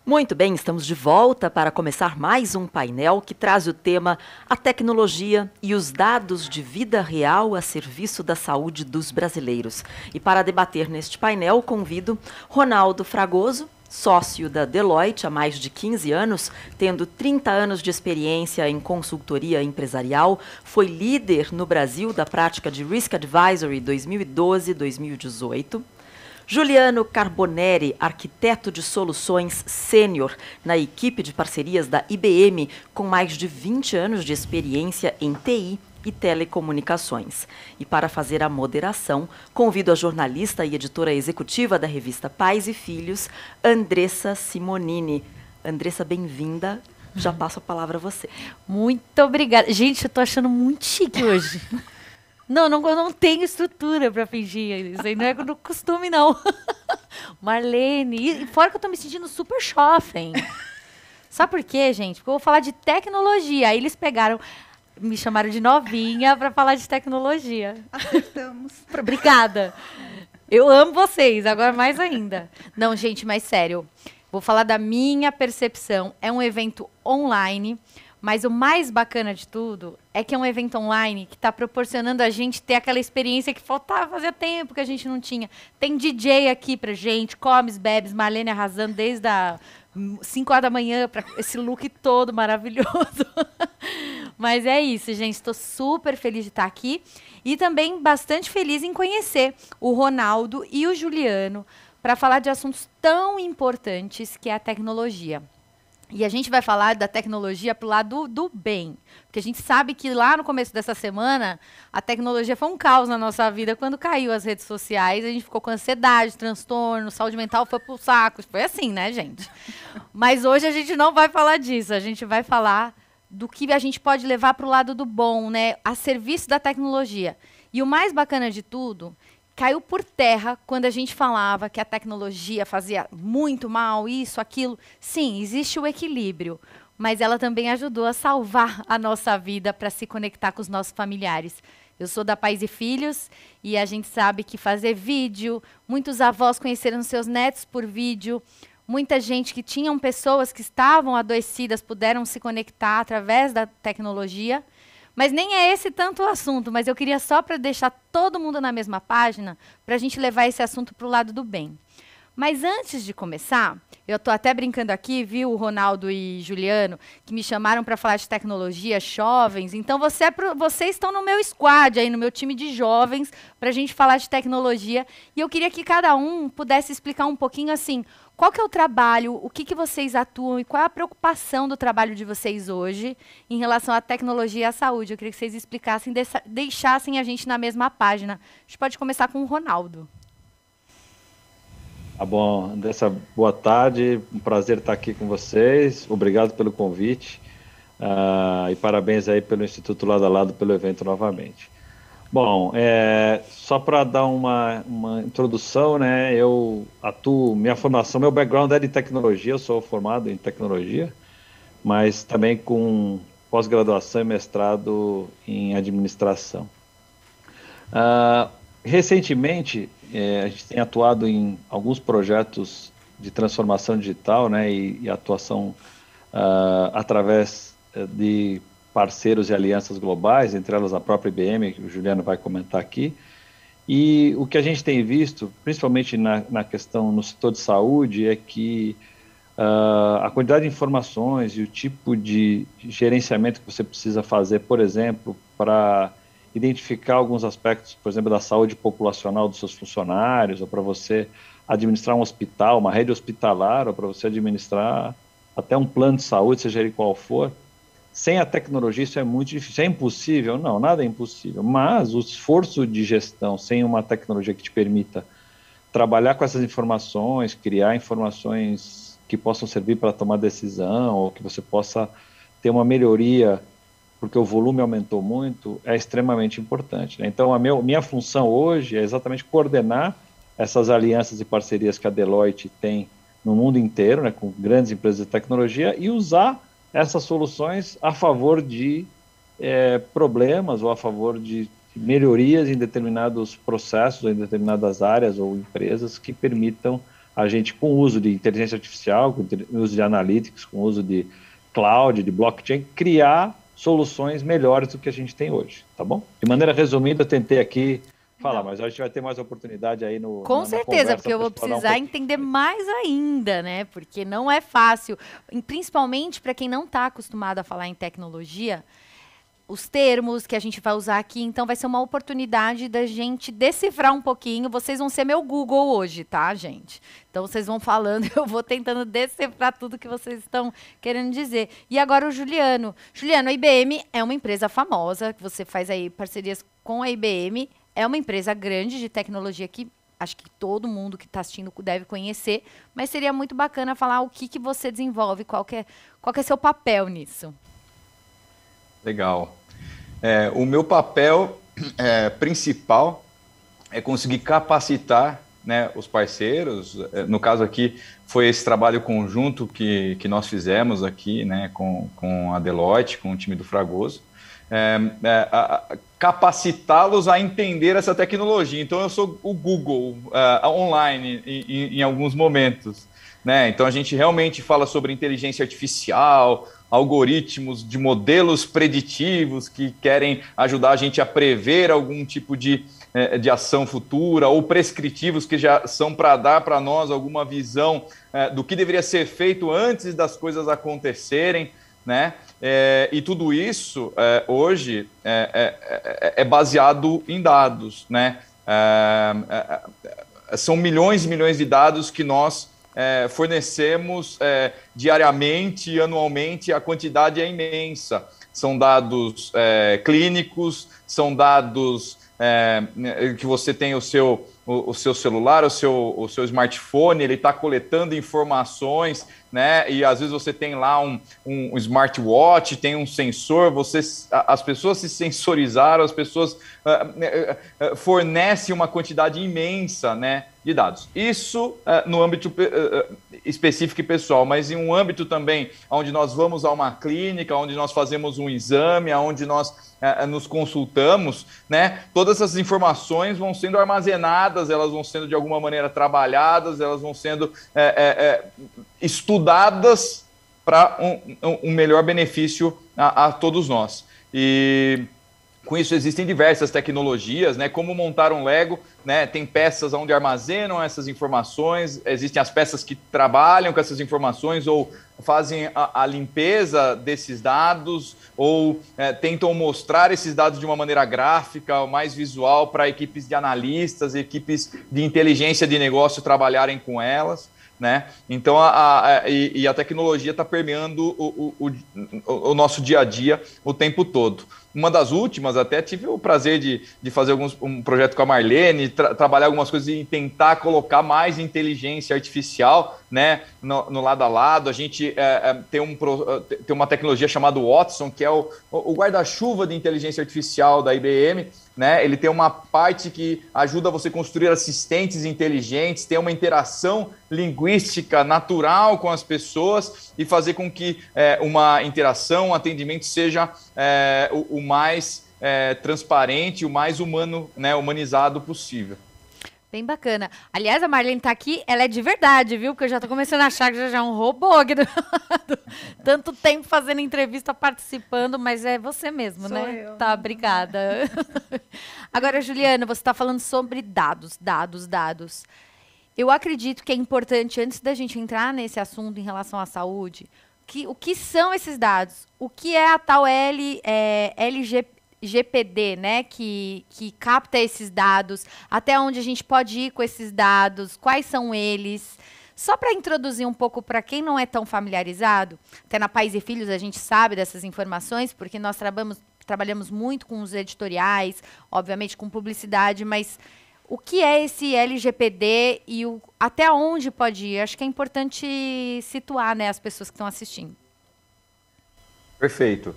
Muito bem, estamos de volta para começar mais um painel que traz o tema A Tecnologia e os Dados de Vida Real a Serviço da Saúde dos Brasileiros. E para debater neste painel, convido Ronaldo Fragoso, sócio da Deloitte há mais de 15 anos, tendo 30 anos de experiência em consultoria empresarial, foi líder no Brasil da prática de Risk Advisory 2012-2018. Juliano Carboneri, arquiteto de soluções sênior na equipe de parcerias da IBM, com mais de 20 anos de experiência em TI e telecomunicações. E para fazer a moderação, convido a jornalista e editora executiva da revista Pais e Filhos, Andressa Simonini. Andressa, bem-vinda. Já passo a palavra a você. Muito obrigada. Gente, eu tô achando muito chique hoje. Não, eu não tenho estrutura para fingir. Isso aí não é do costume, não. Marlene. E fora que eu tô me sentindo super jovem. Sabe por quê, gente? Porque eu vou falar de tecnologia. Aí eles me chamaram de novinha para falar de tecnologia. Acertamos. Obrigada. Eu amo vocês, agora mais ainda. Não, gente, mas sério. Vou falar da minha percepção. É um evento online. Mas o mais bacana de tudo é que é um evento online que está proporcionando a gente ter aquela experiência que faltava, fazia tempo que a gente não tinha. Tem DJ aqui pra gente, comes, bebes, Marlene arrasando desde as 5 horas da manhã para esse look todo maravilhoso. Mas é isso, gente. Estou super feliz de estar aqui e também bastante feliz em conhecer o Ronaldo e o Juliano para falar de assuntos tão importantes que é a tecnologia. E a gente vai falar da tecnologia para o lado do bem. Porque a gente sabe que lá no começo dessa semana, a tecnologia foi um caos na nossa vida. Quando caiu as redes sociais, a gente ficou com ansiedade, transtorno, saúde mental foi pro saco. Foi assim, né, gente? Mas hoje a gente não vai falar disso. A gente vai falar do que a gente pode levar para o lado do bom, né? A serviço da tecnologia. E o mais bacana de tudo, caiu por terra quando a gente falava que a tecnologia fazia muito mal, isso, aquilo. Sim, existe o equilíbrio, mas ela também ajudou a salvar a nossa vida para se conectar com os nossos familiares. Eu sou da Pais e Filhos e a gente sabe que fazer vídeo, muitos avós conheceram seus netos por vídeo, muita gente que tinham pessoas que estavam adoecidas puderam se conectar através da tecnologia. Mas nem é esse tanto o assunto, mas eu queria só para deixar todo mundo na mesma página, para a gente levar esse assunto para o lado do bem. Mas antes de começar, eu estou até brincando aqui, viu, Ronaldo e Juliano, que me chamaram para falar de tecnologia, jovens. Então, vocês estão no meu squad, aí, no meu time de jovens, para a gente falar de tecnologia. E eu queria que cada um pudesse explicar um pouquinho assim, qual que é o trabalho, o que vocês atuam e qual é a preocupação do trabalho de vocês hoje em relação à tecnologia e à saúde. Eu queria que vocês explicassem, deixassem a gente na mesma página. A gente pode começar com o Ronaldo. Tá bom, Andressa, boa tarde, um prazer estar aqui com vocês, obrigado pelo convite e parabéns aí pelo Instituto Lado a Lado pelo evento novamente. Bom, só para dar uma introdução, né, eu atuo, minha formação, meu background é de tecnologia, eu sou formado em tecnologia, mas também com pós-graduação e mestrado em administração. Recentemente, a gente tem atuado em alguns projetos de transformação digital, né, e atuação através de parceiros e alianças globais, entre elas a própria IBM, que o Juliano vai comentar aqui. E o que a gente tem visto, principalmente na questão no setor de saúde, é que a quantidade de informações e o tipo de gerenciamento que você precisa fazer, por exemplo, para identificar alguns aspectos, por exemplo, da saúde populacional dos seus funcionários, ou para você administrar um hospital, uma rede hospitalar, ou para você administrar até um plano de saúde, seja ele qual for. Sem a tecnologia isso é muito difícil. É impossível? Não, nada é impossível. Mas o esforço de gestão sem uma tecnologia que te permita trabalhar com essas informações, criar informações que possam servir para tomar decisão, ou que você possa ter uma melhoria, porque o volume aumentou muito, é extremamente importante, né? Então, minha função hoje é exatamente coordenar essas alianças e parcerias que a Deloitte tem no mundo inteiro, né, com grandes empresas de tecnologia, e usar essas soluções a favor de problemas ou a favor de melhorias em determinados processos, ou em determinadas áreas ou empresas que permitam a gente, com o uso de inteligência artificial, com o uso de analytics, com o uso de cloud, de blockchain, criar soluções melhores do que a gente tem hoje, tá bom? De maneira resumida, eu tentei aqui falar, mas a gente vai ter mais oportunidade aí no Com certeza, porque eu vou precisar entender mais ainda, né? Porque não é fácil, principalmente para quem não está acostumado a falar em tecnologia, os termos que a gente vai usar aqui, então vai ser uma oportunidade da gente decifrar um pouquinho. Vocês vão ser meu Google hoje, tá, gente? Então vocês vão falando, eu vou tentando decifrar tudo que vocês estão querendo dizer. E agora o Juliano. Juliano, a IBM é uma empresa famosa, que você faz aí parcerias com a IBM, é uma empresa grande de tecnologia que acho que todo mundo que está assistindo deve conhecer, mas seria muito bacana falar o que você desenvolve, qual que é seu papel nisso. Legal. O meu papel principal é conseguir capacitar, né, os parceiros. No caso aqui, foi esse trabalho conjunto que nós fizemos aqui, né, com a Deloitte, com o time do Fragoso, capacitá-los a entender essa tecnologia. Então, eu sou o Google online em alguns momentos, né? Então, a gente realmente fala sobre inteligência artificial, algoritmos de modelos preditivos que querem ajudar a gente a prever algum tipo de ação futura, ou prescritivos que já são para dar para nós alguma visão do que deveria ser feito antes das coisas acontecerem, né? E tudo isso hoje é baseado em dados, né? São milhões e milhões de dados que nós fornecemos diariamente, anualmente. A quantidade é imensa. São dados clínicos, são dados que você tem o seu celular, o seu smartphone, ele está coletando informações, né? E às vezes você tem lá um smartwatch, tem um sensor, as pessoas se sensorizaram, as pessoas fornecem uma quantidade imensa, né, de dados. Isso no âmbito específico e pessoal, mas em um âmbito também onde nós vamos a uma clínica, onde nós fazemos um exame, onde nós nos consultamos, né? Todas essas informações vão sendo armazenadas, elas vão sendo de alguma maneira trabalhadas, elas vão sendo estudadas para um melhor benefício a todos nós. E com isso existem diversas tecnologias, né? Como montar um Lego, né? Tem peças onde armazenam essas informações, existem as peças que trabalham com essas informações ou fazem a limpeza desses dados, ou tentam mostrar esses dados de uma maneira gráfica, mais visual, para equipes de analistas, equipes de inteligência de negócio trabalharem com elas, né? Então, a tecnologia está permeando o nosso dia a dia o tempo todo. Uma das últimas, até tive o prazer de fazer um projeto com a Marlene, trabalhar algumas coisas e tentar colocar mais inteligência artificial, né, no lado a lado. A gente tem uma tecnologia chamada Watson, que é o guarda-chuva de inteligência artificial da IBM, né? Ele tem uma parte que ajuda você a construir assistentes inteligentes, ter uma interação linguística natural com as pessoas e fazer com que uma interação, um atendimento seja o mais transparente, o mais humano, né, humanizado possível. Bem bacana. Aliás, a Marlene tá aqui, ela é de verdade, viu? Porque eu já tô começando a achar que já é um robô aqui do lado. Tanto tempo fazendo entrevista, participando, mas é você mesmo, Sou né? eu. Tá, obrigada. Agora, Juliana, você tá falando sobre dados. Eu acredito que é importante, antes da gente entrar nesse assunto em relação à saúde, o que são esses dados? O que é a tal LGPD, né, que capta esses dados, até onde a gente pode ir com esses dados, quais são eles? Só para introduzir um pouco para quem não é tão familiarizado, até na Pais e Filhos a gente sabe dessas informações, porque nós trabalhamos muito com os editoriais, obviamente com publicidade, mas o que é esse LGPD e até onde pode ir? Acho que é importante situar, né, as pessoas que estão assistindo. Perfeito.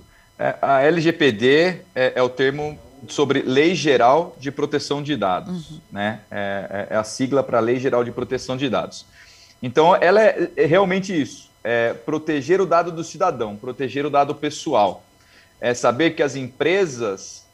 A LGPD é o termo sobre Lei Geral de Proteção de Dados, né? É a sigla para Lei Geral de Proteção de Dados. Então, ela é realmente isso, proteger o dado do cidadão, proteger o dado pessoal. é saber que as empresas,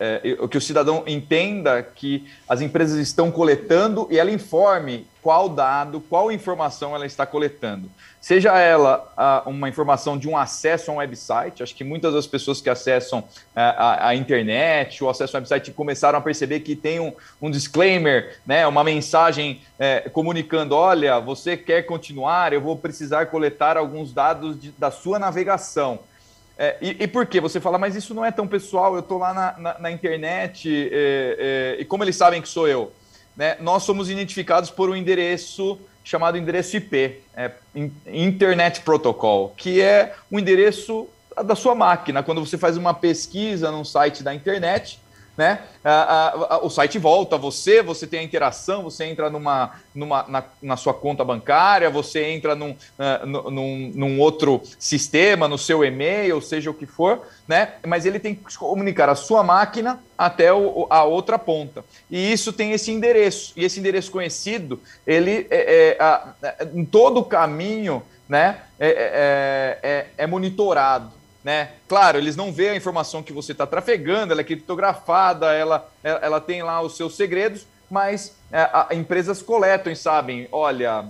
que o cidadão entenda que as empresas estão coletando e ela informe qual dado, qual informação ela está coletando. Seja ela uma informação de um acesso a um website, acho que muitas das pessoas que acessam a internet ou acessam ao website começaram a perceber que tem um disclaimer, né, uma mensagem comunicando, olha, você quer continuar, eu vou precisar coletar alguns dados da sua navegação. E por quê? Você fala, mas isso não é tão pessoal, eu estou lá na internet e como eles sabem que sou eu? Né? Nós somos identificados por um endereço chamado endereço IP, Internet Protocol, que é o endereço da sua máquina. Quando você faz uma pesquisa num site da internet, né, o site volta a você tem a interação, você entra na sua conta bancária, você entra num outro sistema, no seu e-mail, seja o que for, né, mas ele tem que comunicar a sua máquina até a outra ponta. E isso tem esse endereço, e esse endereço conhecido, ele em todo o caminho, né, é monitorado. Né? Claro, eles não veem a informação que você está trafegando, ela é criptografada, ela tem lá os seus segredos, mas empresas coletam e sabem, olha,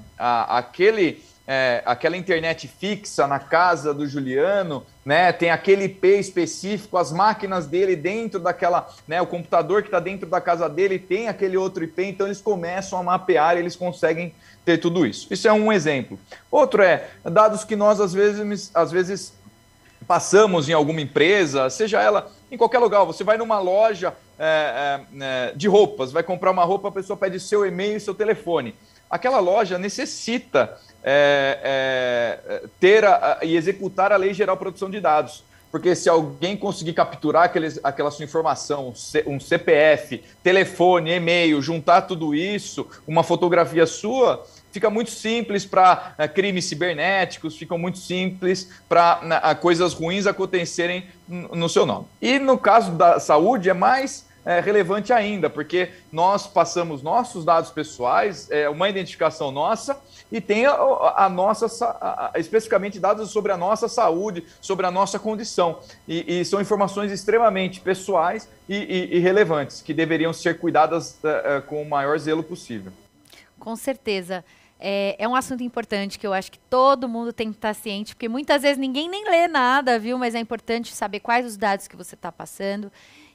aquela internet fixa na casa do Juliano, né, tem aquele IP específico, as máquinas dele dentro daquela, né, o computador que está dentro da casa dele tem aquele outro IP, então eles começam a mapear e eles conseguem ter tudo isso. Isso é um exemplo. Outro dados que nós às vezes passamos em alguma empresa, seja ela em qualquer lugar, você vai numa loja de roupas, vai comprar uma roupa, a pessoa pede seu e-mail e seu telefone. Aquela loja necessita ter e executar a Lei Geral de Proteção de Dados, porque se alguém conseguir capturar aquela sua informação, um CPF, telefone, e-mail, juntar tudo isso, uma fotografia sua, fica muito simples para crimes cibernéticos, fica muito simples para coisas ruins acontecerem no seu nome. E no caso da saúde é mais relevante ainda, porque nós passamos nossos dados pessoais, uma identificação nossa, e tem especificamente dados sobre a nossa saúde, sobre a nossa condição. E são informações extremamente pessoais e relevantes, que deveriam ser cuidadas com o maior zelo possível. Com certeza. É um assunto importante que eu acho que todo mundo tem que estar ciente, porque muitas vezes ninguém nem lê nada, viu? Mas é importante saber quais os dados que você está passando.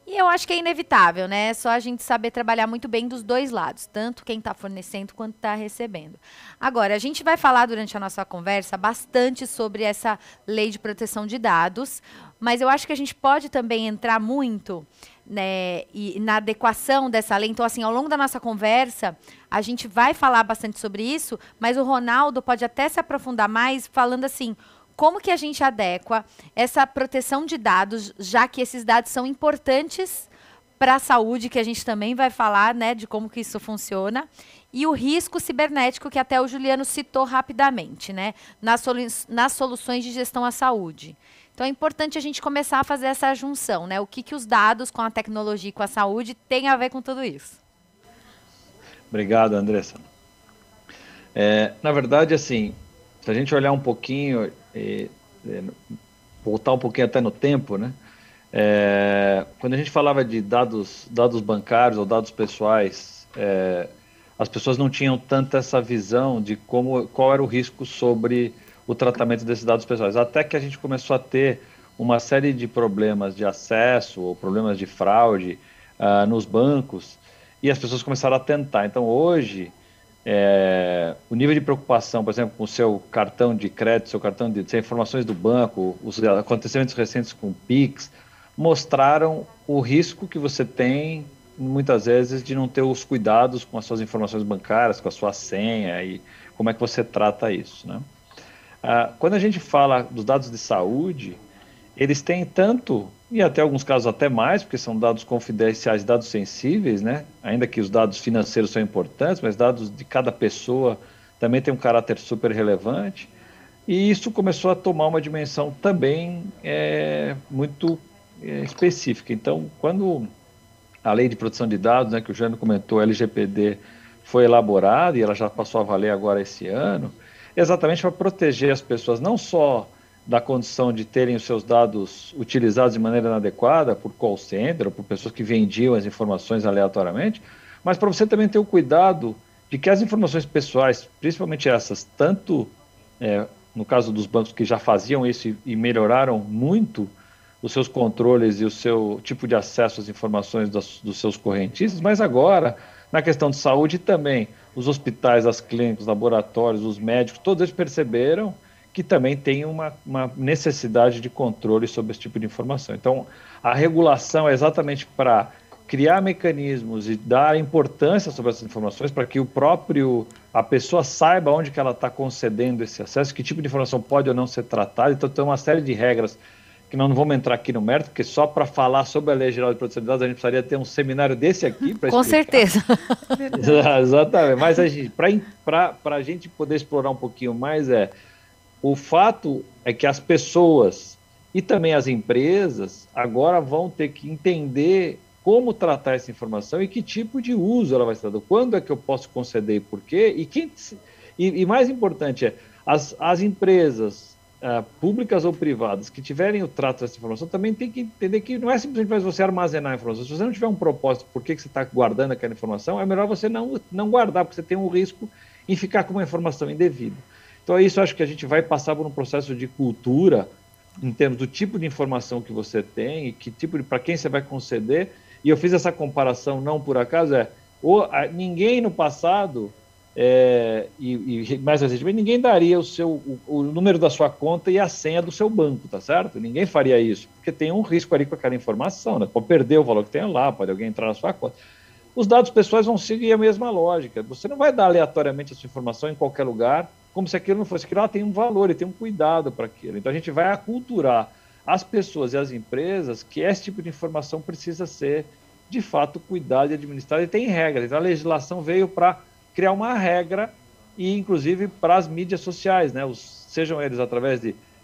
E eu acho que é inevitável, né? É só a gente saber trabalhar muito bem dos dois lados, tanto quem está fornecendo quanto está recebendo. Agora, a gente vai falar durante a nossa conversa bastante sobre essa lei de proteção de dados, mas eu acho que a gente pode também entrar muito, né, e na adequação dessa lei. Então, assim, ao longo da nossa conversa, a gente vai falar bastante sobre isso, mas o Ronaldo pode até se aprofundar mais falando assim, como que a gente adequa essa proteção de dados, já que esses dados são importantes para a saúde, que a gente também vai falar, né, de como que isso funciona, e o risco cibernético, que até o Juliano citou rapidamente, né, nas soluções de gestão à saúde. Então, é importante a gente começar a fazer essa junção, né? O que os dados com a tecnologia e com a saúde têm a ver com tudo isso. Obrigado, Andressa. Na verdade, assim, se a gente olhar um pouquinho, voltar um pouquinho até no tempo, né? Quando a gente falava de dados bancários ou dados pessoais, as pessoas não tinham tanta essa visão de qual era o risco sobre o tratamento desses dados pessoais. Até que a gente começou a ter uma série de problemas de acesso ou problemas de fraude nos bancos e as pessoas começaram a tentar. Então, hoje, o nível de preocupação, por exemplo, com o seu cartão de crédito, seu cartão de informações do banco, os acontecimentos recentes com o Pix, mostraram o risco que você tem, muitas vezes, de não ter os cuidados com as suas informações bancárias, com a sua senha e como é que você trata isso, né? Quando a gente fala dos dados de saúde, eles têm tanto, e até alguns casos até mais, porque são dados confidenciais, dados sensíveis, né? Ainda que os dados financeiros são importantes, mas dados de cada pessoa também tem um caráter super relevante. E isso começou a tomar uma dimensão também muito específica. Então, quando a Lei de Proteção de Dados, né, que o Jânio comentou, a LGPD, foi elaborada, e ela já passou a valer agora esse ano, exatamente para proteger as pessoas, não só da condição de terem os seus dados utilizados de maneira inadequada por call center ou por pessoas que vendiam as informações aleatoriamente, mas para você também ter o cuidado de que as informações pessoais, principalmente essas, tanto no caso dos bancos que já faziam isso e melhoraram muito os seus controles e o seu tipo de acesso às informações dos seus correntistas, mas agora, na questão de saúde também, os hospitais, as clínicas, os laboratórios, os médicos, todos eles perceberam que também tem uma necessidade de controle sobre esse tipo de informação. Então, a regulação é exatamente para criar mecanismos e dar importância sobre essas informações para que a pessoa saiba onde que ela está concedendo esse acesso, que tipo de informação pode ou não ser tratada. Então, tem uma série de regras que nós não vamos entrar aqui no mérito, porque só para falar sobre a Lei Geral de Proteção de Dados a gente precisaria ter um seminário desse aqui para explicar. Com certeza. Exatamente. Mas para a gente poder explorar um pouquinho mais, o fato é que as pessoas e também as empresas agora vão ter que entender como tratar essa informação e que tipo de uso ela vai ser dada. Quando é que eu posso conceder e por quê? E mais importante as empresas públicas ou privadas que tiverem o trato dessa informação também tem que entender que não é simplesmente mais você armazenar a informação. Se você não tiver um propósito por que você está guardando aquela informação, é melhor você não guardar, porque você tem um risco em ficar com uma informação indevida. Então, isso acho que a gente vai passar por um processo de cultura em termos do tipo de informação que você tem e para quem você vai conceder. E eu fiz essa comparação não por acaso, ninguém no passado, e mais recentemente, ninguém daria o número da sua conta e a senha do seu banco, tá certo? Ninguém faria isso, porque tem um risco ali com aquela informação, né? Pode perder o valor que tem lá, pode alguém entrar na sua conta. Os dados pessoais vão seguir a mesma lógica. Você não vai dar aleatoriamente a sua informação em qualquer lugar, como se aquilo não fosse. Aquilo tem um valor e tem um cuidado para aquilo. Então, a gente vai aculturar as pessoas e as empresas que esse tipo de informação precisa ser, de fato, cuidado e administrado. E tem regras. Então, a legislação veio para criar uma regra e, inclusive, para as mídias sociais, né? Sejam eles através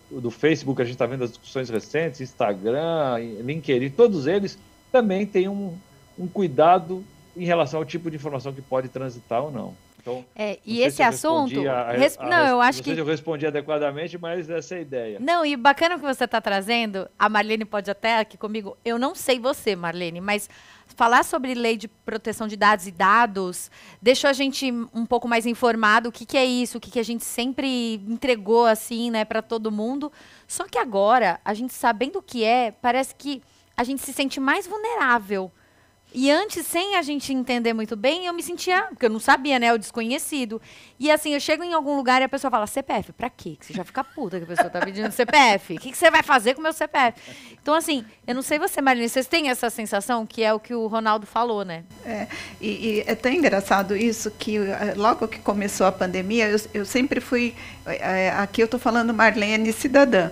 do Facebook, a gente está vendo as discussões recentes, Instagram, LinkedIn, todos eles também têm um cuidado em relação ao tipo de informação que pode transitar ou não. Então, e esse assunto... eu acho que... eu respondi adequadamente, mas essa é a ideia. Não, e bacana o que você está trazendo, a Marlene pode até aqui comigo, eu não sei você, Marlene, mas falar sobre lei de proteção de dados e dados deixou a gente um pouco mais informado o que é isso, o que a gente sempre entregou assim, né, para todo mundo. Só que agora, a gente sabendo o que parece que a gente se sente mais vulnerável. E antes, sem a gente entender muito bem, eu me sentia, porque eu não sabia, né, o desconhecido. E assim, eu chego em algum lugar e a pessoa fala, CPF, pra quê? Que você já fica puta que a pessoa tá pedindo CPF. O que você vai fazer com o meu CPF? Então, assim, eu não sei você, Marlene, vocês têm essa sensação, que é o que o Ronaldo falou, né? E é tão engraçado isso, que logo que começou a pandemia, eu sempre fui, aqui eu tô falando Marlene cidadã,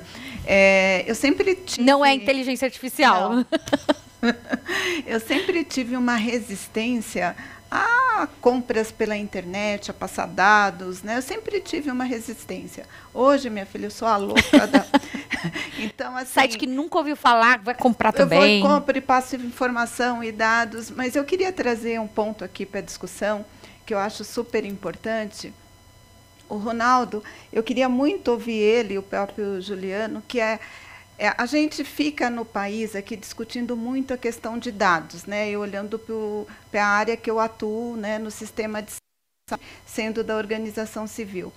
eu sempre tive... Não é inteligência artificial. Não. Eu sempre tive uma resistência a compras pela internet, a passar dados, né? Eu sempre tive uma resistência. Hoje, minha filha, eu sou a louca da... Então, assim, site que nunca ouviu falar, vai comprar também. Eu vou, compro e passo informação e dados, mas eu queria trazer um ponto aqui para a discussão, que eu acho super importante. O Ronaldo, eu queria muito ouvir ele, o próprio Juliano, que a gente fica no país aqui discutindo muito a questão de dados, né? Eu olhando para a área que eu atuo, né, no sistema de saúde, sendo da organização civil.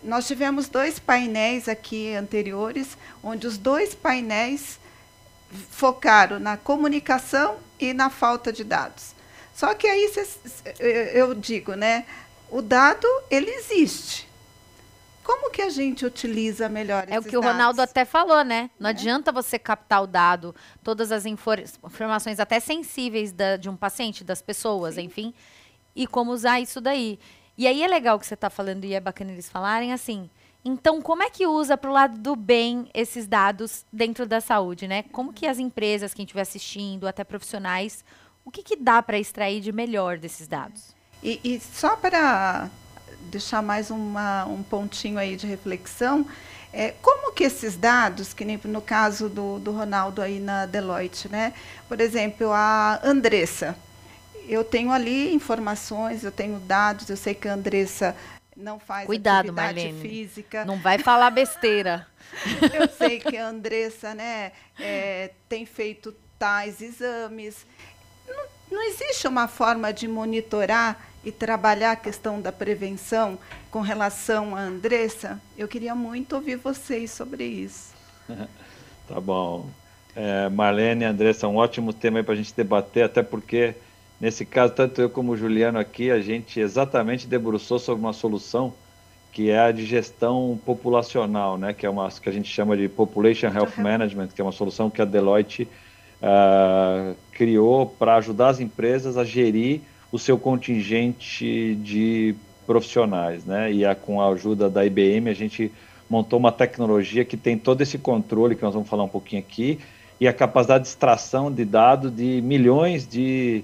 Nós tivemos 2 painéis aqui anteriores, onde os 2 painéis focaram na comunicação e na falta de dados. Só que aí eu digo, né, o dado ele existe. Como que a gente utiliza melhor esses dados? É o que o Ronaldo até falou, né? Não adianta você captar o dado, todas as informações até sensíveis de um paciente, das pessoas, sim, enfim, e como usar isso daí. E aí é legal o que você está falando e é bacana eles falarem assim. Então, como é que usa para o lado do bem esses dados dentro da saúde, né? Como que as empresas, quem estiver assistindo, até profissionais, o que dá para extrair de melhor desses dados? E só para deixar mais um pontinho aí de reflexão, como que esses dados, que nem no caso do Ronaldo aí na Deloitte, né? Por exemplo, a Andressa, eu tenho ali informações, eu tenho dados, eu sei que a Andressa não faz Cuidado, atividade Marlene. física. Não vai falar besteira. Eu sei que a Andressa, né, tem feito tais exames. Não existe uma forma de monitorar e trabalhar a questão da prevenção com relação à Andressa? Eu queria muito ouvir vocês sobre isso. Tá bom. Marlene e Andressa, um ótimo tema para a gente debater, até porque, nesse caso, tanto eu como o Juliano aqui, a gente exatamente debruçou sobre uma solução que é a de gestão populacional, né, que é uma que a gente chama de Population Health Management, que é uma solução que a Deloitte criou para ajudar as empresas a gerir o seu contingente de profissionais, né? E com a ajuda da IBM a gente montou uma tecnologia que tem todo esse controle que nós vamos falar um pouquinho aqui e a capacidade de extração de dados de milhões de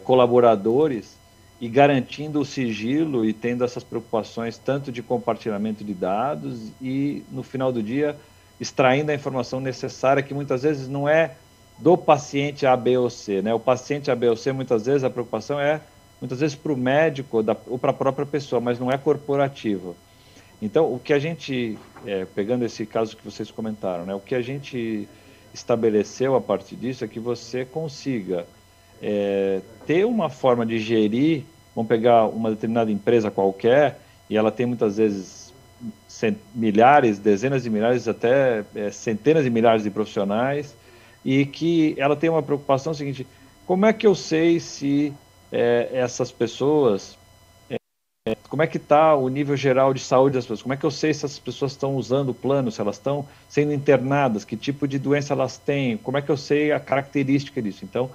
colaboradores e garantindo o sigilo e tendo essas preocupações tanto de compartilhamento de dados e no final do dia extraindo a informação necessária, que muitas vezes não é do paciente A, B ou C, né? O paciente A, B ou C, muitas vezes, a preocupação é, muitas vezes, para o médico ou para a própria pessoa, mas não é corporativa. Então, o que a gente, pegando esse caso que vocês comentaram, né? O que a gente estabeleceu a partir disso é que você consiga ter uma forma de gerir, vamos pegar uma determinada empresa qualquer, e ela tem muitas vezes milhares, dezenas de milhares, até centenas de milhares de profissionais, e que ela tem uma preocupação seguinte: como é que eu sei se essas pessoas, como é que está o nível geral de saúde das pessoas, como é que eu sei se essas pessoas estão usando o plano, se elas estão sendo internadas, que tipo de doença elas têm, como é que eu sei a característica disso? Então,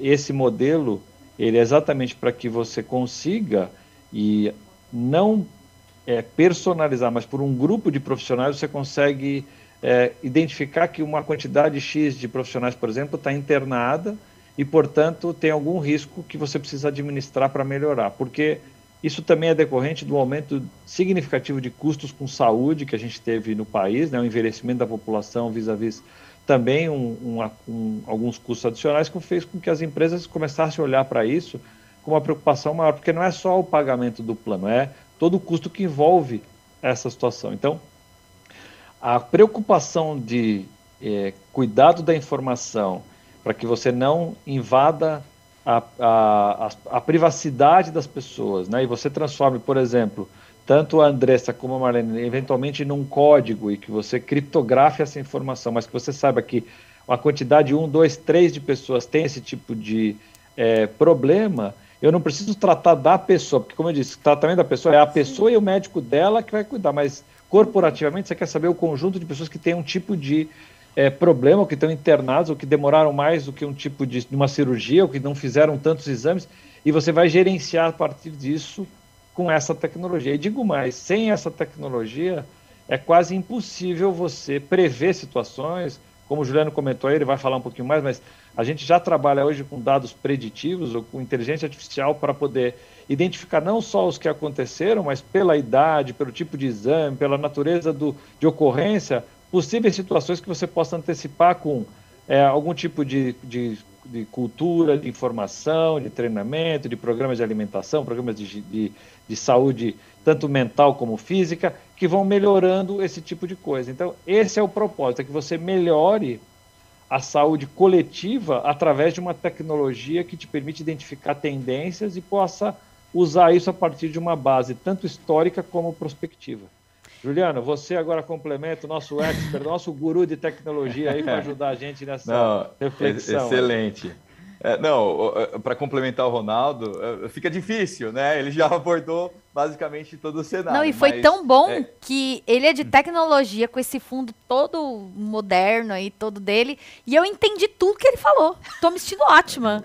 esse modelo, ele é exatamente para que você consiga, e não personalizar, mas por um grupo de profissionais você consegue identificar que uma quantidade X de profissionais, por exemplo, está internada e, portanto, tem algum risco que você precisa administrar para melhorar, porque isso também é decorrente do aumento significativo de custos com saúde que a gente teve no país, né, o envelhecimento da população vis-à-vis também alguns custos adicionais, que fez com que as empresas começassem a olhar para isso com uma preocupação maior, porque não é só o pagamento do plano, é todo o custo que envolve essa situação. Então, a preocupação de cuidado da informação para que você não invada a privacidade das pessoas, né? E você transforme, por exemplo, tanto a Andressa como a Marlene, eventualmente num código e que você criptografe essa informação, mas que você saiba que uma quantidade 1, 2, 3 de pessoas tem esse tipo de problema. Eu não preciso tratar da pessoa, porque, como eu disse, o tratamento da pessoa é a pessoa e o médico dela que vai cuidar, mas corporativamente você quer saber o conjunto de pessoas que têm um tipo de problema, ou que estão internados, ou que demoraram mais do que um tipo de uma cirurgia, ou que não fizeram tantos exames, e você vai gerenciar a partir disso com essa tecnologia. E digo mais, sem essa tecnologia é quase impossível você prever situações, como o Juliano comentou aí, ele vai falar um pouquinho mais, mas a gente já trabalha hoje com dados preditivos ou com inteligência artificial para poder identificar não só os que aconteceram, mas pela idade, pelo tipo de exame, pela natureza de ocorrência, possíveis situações que você possa antecipar com algum tipo de cultura, de informação, de treinamento, de programas de alimentação, programas de saúde, tanto mental como física, que vão melhorando esse tipo de coisa. Então, esse é o propósito, é que você melhore a saúde coletiva através de uma tecnologia que te permite identificar tendências e possa usar isso a partir de uma base tanto histórica como prospectiva. Juliano, você agora complementa o nosso expert, nosso guru de tecnologia aí para ajudar a gente nessa reflexão. Excelente. Para complementar o Ronaldo, fica difícil, né? Ele já abordou basicamente todo o cenário. Não, e foi tão bom que ele é de tecnologia, com esse fundo todo moderno aí, todo dele, e eu entendi tudo que ele falou. Tô me sentindo ótima.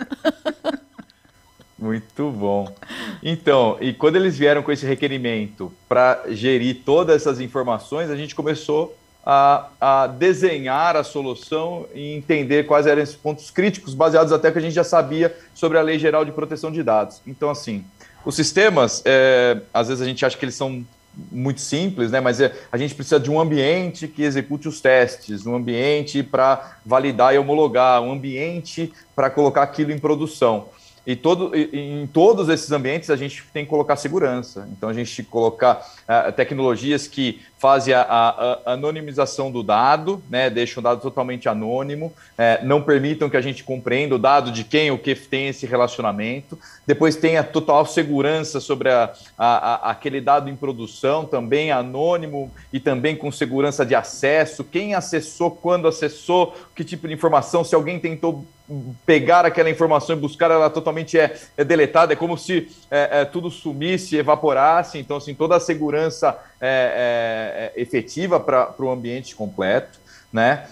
Muito bom. Então, e quando eles vieram com esse requerimento para gerir todas essas informações, a gente começou a desenhar a solução e entender quais eram esses pontos críticos, baseados até que a gente já sabia sobre a Lei Geral de Proteção de Dados. Então, assim, os sistemas, às vezes a gente acha que eles são muito simples, né? Mas a gente precisa de um ambiente que execute os testes, um ambiente para validar e homologar, um ambiente para colocar aquilo em produção. em todos esses ambientes a gente tem que colocar segurança. Então a gente colocar tecnologias que fazem a anonimização do dado, né, deixam o dado totalmente anônimo, não permitam que a gente compreenda o dado de quem ou que tem esse relacionamento. Depois tem a total segurança sobre aquele dado em produção, também anônimo e também com segurança de acesso, quem acessou, quando acessou, que tipo de informação, se alguém tentou pegar aquela informação e buscar, ela totalmente deletada, é como se tudo sumisse, evaporasse. Então, assim, toda a segurança efetiva para o ambiente completo, né?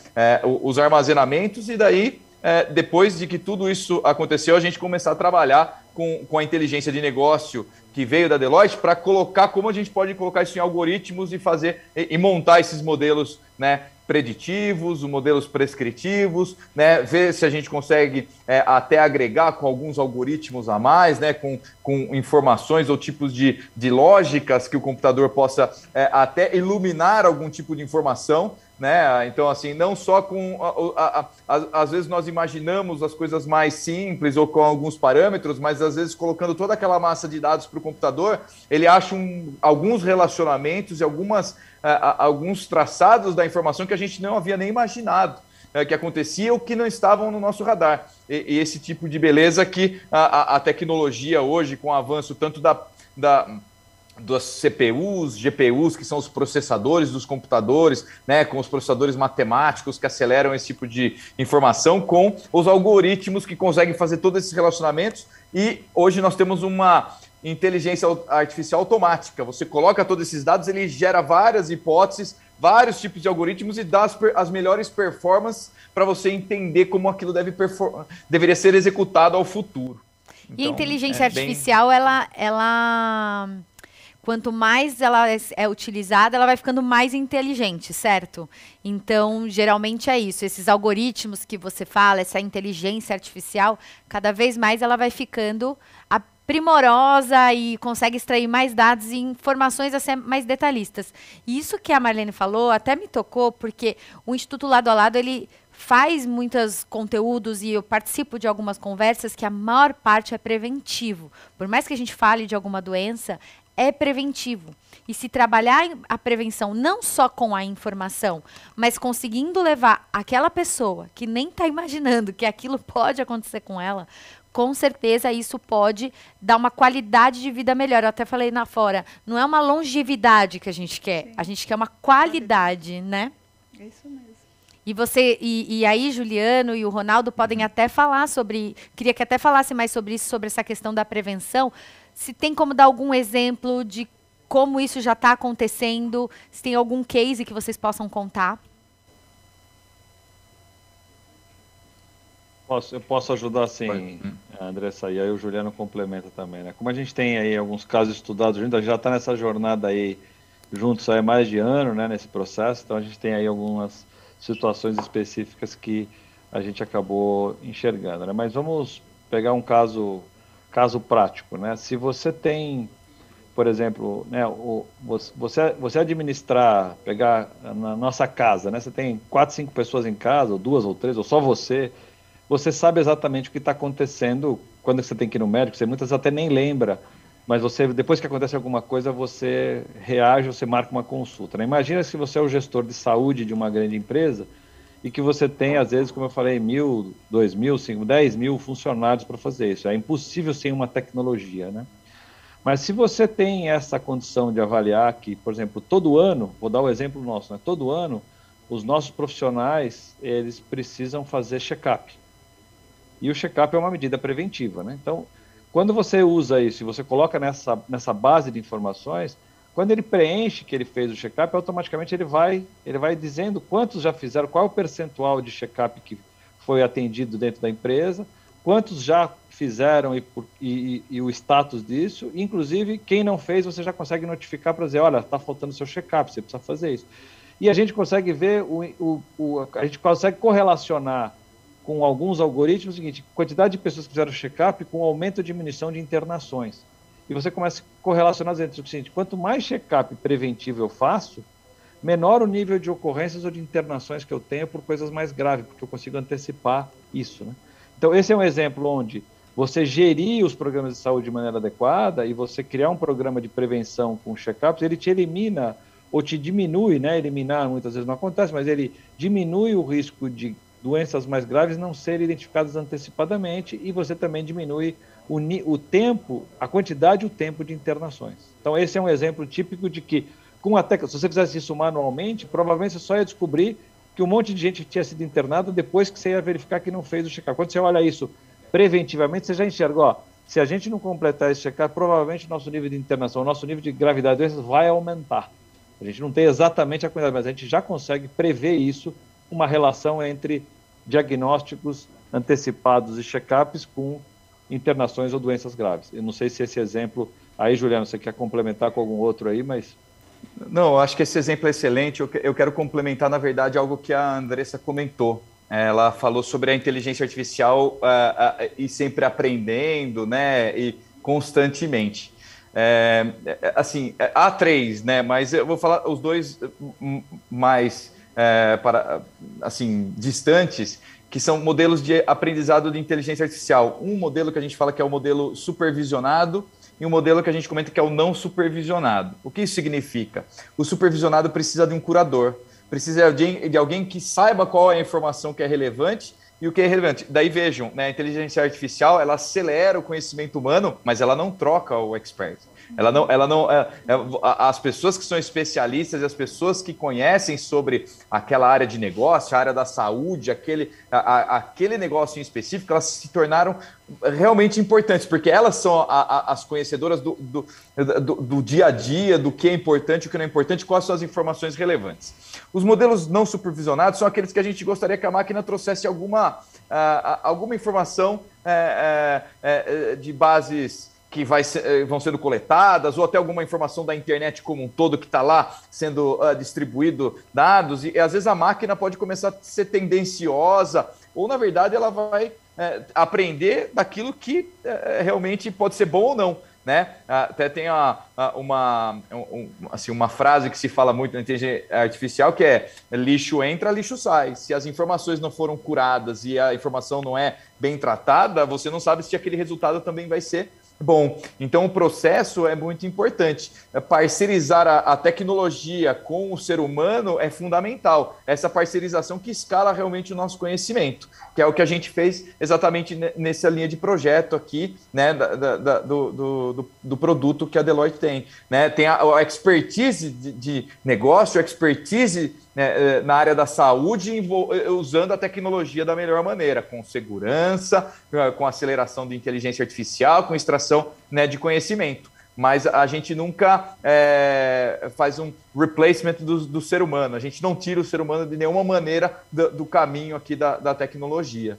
Os armazenamentos, e daí, depois de que tudo isso aconteceu, a gente começar a trabalhar com a inteligência de negócio que veio da Deloitte para colocar como a gente pode colocar isso em algoritmos e fazer e montar esses modelos, né, preditivos, modelos prescritivos, né, ver se a gente consegue até agregar com alguns algoritmos a mais, né, com informações ou tipos de lógicas que o computador possa até iluminar algum tipo de informação, né? Então, assim, não só com... às vezes nós imaginamos as coisas mais simples ou com alguns parâmetros, mas às vezes colocando toda aquela massa de dados para o computador, ele acha alguns relacionamentos e alguns traçados da informação que a gente não havia nem imaginado que acontecia ou que não estavam no nosso radar. E esse tipo de beleza que a tecnologia hoje, com o avanço tanto das CPUs, GPUs, que são os processadores dos computadores, né, com os processadores matemáticos que aceleram esse tipo de informação, com os algoritmos que conseguem fazer todos esses relacionamentos. E hoje nós temos uma inteligência artificial automática. Você coloca todos esses dados, ele gera várias hipóteses, vários tipos de algoritmos e dá as melhores performances para você entender como aquilo deveria ser executado ao futuro. Então, e a inteligência artificial, ela quanto mais ela é utilizada, ela vai ficando mais inteligente, certo? Então, geralmente é isso. Esses algoritmos que você fala, essa inteligência artificial, cada vez mais ela vai ficando primorosa e consegue extrair mais dados e informações assim, mais detalhistas. E isso que a Marlene falou até me tocou, porque o Instituto Lado a Lado, ele faz muitos conteúdos e eu participo de algumas conversas que a maior parte é preventivo. Por mais que a gente fale de alguma doença, é preventivo. E se trabalhar a prevenção não só com a informação, mas conseguindo levar aquela pessoa que nem está imaginando que aquilo pode acontecer com ela, com certeza isso pode dar uma qualidade de vida melhor. Eu até falei na fora, não é uma longevidade que a gente quer, a gente quer uma qualidade, né? É isso mesmo. E aí, Juliano e o Ronaldo podem até falar sobre, queria que até falasse mais sobre isso, sobre essa questão da prevenção. Se tem como dar algum exemplo de como isso já está acontecendo, se tem algum case que vocês possam contar. Eu posso ajudar sim, Andressa, e aí o Juliano complementa também, né? Como a gente tem aí alguns casos estudados juntos, a gente já está nessa jornada aí juntos há mais de ano, né, nesse processo, então a gente tem aí algumas situações específicas que a gente acabou enxergando, né? Mas vamos pegar um caso prático, né? Se você tem, por exemplo, né, você administrar, pegar na nossa casa, né? Você tem 4, 5 pessoas em casa, ou 2 ou 3, ou só você sabe exatamente o que está acontecendo quando você tem que ir no médico, você muitas vezes até nem lembra, mas você, depois que acontece alguma coisa, você reage, você marca uma consulta, né? Imagina se você é o gestor de saúde de uma grande empresa e que você tem, às vezes, como eu falei, 1.000, 2.000, 5.000, 10.000 funcionários para fazer isso. É impossível sem uma tecnologia, né? Mas se você tem essa condição de avaliar que, por exemplo, todo ano, vou dar o exemplo nosso, né? Todo ano, os nossos profissionais, eles precisam fazer check-up. E o check-up é uma medida preventiva, né? Então, quando você usa isso e você coloca nessa base de informações, quando ele preenche que ele fez o check-up, automaticamente ele vai dizendo quantos já fizeram, qual é o percentual de check-up que foi atendido dentro da empresa, quantos já fizeram e o status disso, inclusive quem não fez você já consegue notificar para dizer, olha, está faltando o seu check-up, você precisa fazer isso. E a gente consegue ver, a gente consegue correlacionar com alguns algoritmos o seguinte, quantidade de pessoas que fizeram check-up com aumento ou diminuição de internações. E você começa a correlacionar entre o seguinte, quanto mais check-up preventivo eu faço, menor o nível de ocorrências ou de internações que eu tenho por coisas mais graves, porque eu consigo antecipar isso, né? Então, esse é um exemplo onde você gerir os programas de saúde de maneira adequada e você criar um programa de prevenção com check-ups, ele te elimina ou te diminui, né? Eliminar muitas vezes não acontece, mas ele diminui o risco de doenças mais graves não serem identificadas antecipadamente e você também diminui o tempo, a quantidade e o tempo de internações. Então esse é um exemplo típico de que, se você fizesse isso manualmente, provavelmente você só ia descobrir que um monte de gente tinha sido internada depois que você ia verificar que não fez o check-up. Quando você olha isso preventivamente, você já enxerga, ó, se a gente não completar esse check-up, provavelmente o nosso nível de internação, o nosso nível de gravidade de doenças vai aumentar. A gente não tem exatamente a quantidade, mas a gente já consegue prever isso, uma relação entre diagnósticos antecipados e check-ups com internações ou doenças graves. Eu não sei se esse exemplo... Aí, Juliano, você quer complementar com algum outro aí, mas... Não, eu acho que esse exemplo é excelente. Eu quero complementar, na verdade, algo que a Andressa comentou. Ela falou sobre a inteligência artificial e sempre aprendendo, né, e constantemente. Assim, há três, né, mas eu vou falar os dois mais assim, distantes, que são modelos de aprendizado de inteligência artificial. Um modelo que a gente fala que é o modelo supervisionado e um modelo que a gente comenta que é o não supervisionado. O que isso significa? O supervisionado precisa de um curador, precisa de alguém que saiba qual é a informação que é relevante e o que é relevante. Daí vejam, né, a inteligência artificial, ela acelera o conhecimento humano, mas ela não troca o expert. As pessoas que são especialistas e as pessoas que conhecem sobre aquela área de negócio, a área da saúde, aquele negócio em específico, elas se tornaram realmente importantes, porque elas são as conhecedoras do dia a dia, do que é importante, o que não é importante, quais são as informações relevantes. Os modelos não supervisionados são aqueles que a gente gostaria que a máquina trouxesse alguma informação de bases que vão sendo coletadas, ou até alguma informação da internet como um todo que está lá sendo distribuído dados, e às vezes a máquina pode começar a ser tendenciosa, ou na verdade ela vai aprender daquilo que realmente pode ser bom ou não, né? Até tem uma frase que se fala muito na inteligência artificial, que é lixo entra, lixo sai. Se as informações não foram curadas e a informação não é bem tratada, você não sabe se aquele resultado também vai ser bom. Então o processo é muito importante. Parcerizar a tecnologia com o ser humano é fundamental. Essa parcerização que escala realmente o nosso conhecimento, que é o que a gente fez exatamente nessa linha de projeto aqui, né, do produto que a Deloitte tem. Né? Tem a expertise de negócio, a expertise, né, na área da saúde, usando a tecnologia da melhor maneira, com segurança, com aceleração de inteligência artificial, com extração, né, de conhecimento. Mas a gente nunca faz um replacement do ser humano. A gente não tira o ser humano de nenhuma maneira do caminho aqui da tecnologia.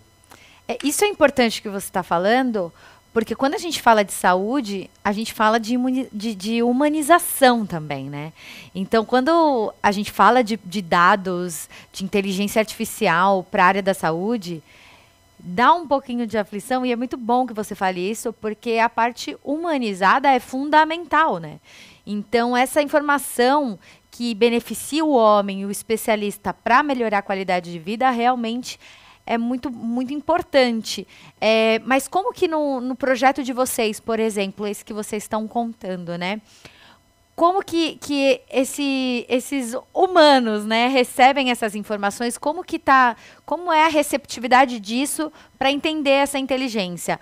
Isso é importante que você está falando, porque quando a gente fala de saúde, a gente fala de humanização também, né? Então, quando a gente fala de dados, de inteligência artificial para a área da saúde, dá um pouquinho de aflição, e é muito bom que você fale isso, porque a parte humanizada é fundamental, né? Então, essa informação que beneficia o homem e o especialista para melhorar a qualidade de vida realmente é muito, muito importante. Mas como que no projeto de vocês, por exemplo, esse que vocês estão contando, né? Como que esses humanos, né, recebem essas informações? Como é a receptividade disso para entender essa inteligência?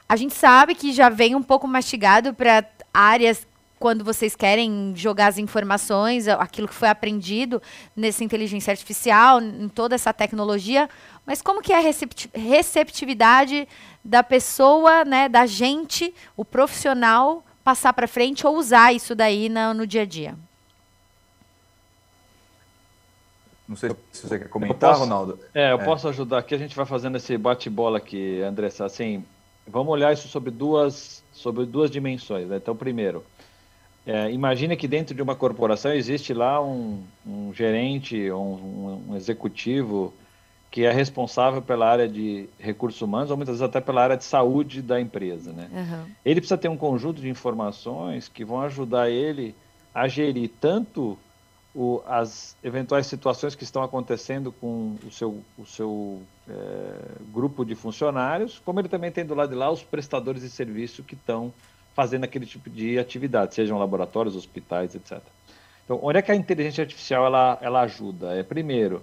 A gente sabe que já vem um pouco mastigado para áreas quando vocês querem jogar as informações, aquilo que foi aprendido nessa inteligência artificial, em toda essa tecnologia, mas como que é a receptividade da pessoa, né, da gente, o profissional, passar para frente ou usar isso daí no dia a dia? Não sei se você quer comentar, Ronaldo. Eu posso ajudar aqui, a gente vai fazendo esse bate-bola aqui, Andressa. Assim, vamos olhar isso sobre duas dimensões, né? Então, primeiro, imagine que dentro de uma corporação existe lá um gerente, um executivo que é responsável pela área de recursos humanos, ou muitas vezes até pela área de saúde da empresa, né? Uhum. Ele precisa ter um conjunto de informações que vão ajudar ele a gerir tanto as eventuais situações que estão acontecendo com o seu grupo de funcionários, como ele também tem do lado de lá os prestadores de serviço que estão fazendo aquele tipo de atividade, sejam laboratórios, hospitais, etc. Então, onde é que a inteligência artificial ela ajuda? Primeiro,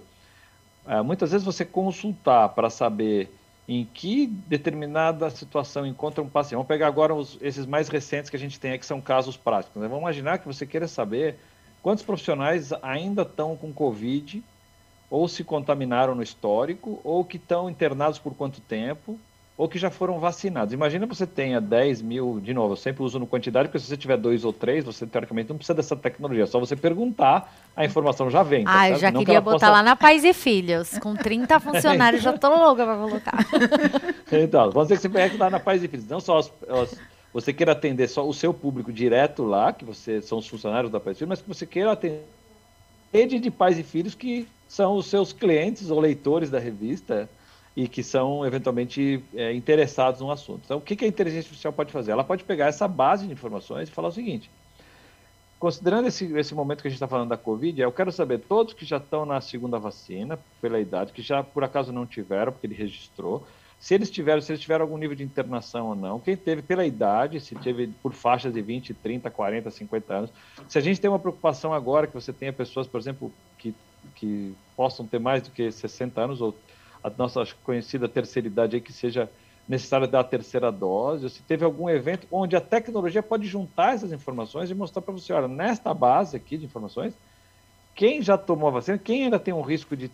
muitas vezes você consultar para saber em que determinada situação encontra um paciente. Vamos pegar agora esses mais recentes que a gente tem aqui, que são casos práticos, né? Vamos imaginar que você queira saber quantos profissionais ainda estão com Covid, ou se contaminaram no histórico, ou que estão internados por quanto tempo, ou que já foram vacinados. Imagina que você tenha 10 mil, de novo, eu sempre uso no quantidade, porque se você tiver 2 ou 3, você teoricamente não precisa dessa tecnologia, é só você perguntar, a informação já vem. Tá, eu já queria botar lá na Pais e Filhos, com 30 funcionários, já tô louca para colocar. Então, vamos dizer que você pega lá na Pais e Filhos, não só você queira atender só o seu público direto lá, que são os funcionários da Pais e Filhos, mas que você queira atender rede de pais e filhos que são os seus clientes ou leitores da revista, e que são, eventualmente, interessados no assunto. Então, o que a inteligência artificial pode fazer? Ela pode pegar essa base de informações e falar o seguinte: considerando esse momento que a gente está falando da Covid, eu quero saber todos que já estão na segunda vacina, pela idade, que já, por acaso, não tiveram, porque ele registrou, se eles tiveram algum nível de internação ou não, quem teve pela idade, se teve por faixas de 20, 30, 40, 50 anos. Se a gente tem uma preocupação agora que você tenha pessoas, por exemplo, que possam ter mais do que 60 anos, ou a nossa conhecida terceira idade aí, que seja necessário dar a terceira dose, ou se teve algum evento onde a tecnologia pode juntar essas informações e mostrar para você, olha, nesta base aqui de informações, quem já tomou a vacina, quem ainda tem um risco de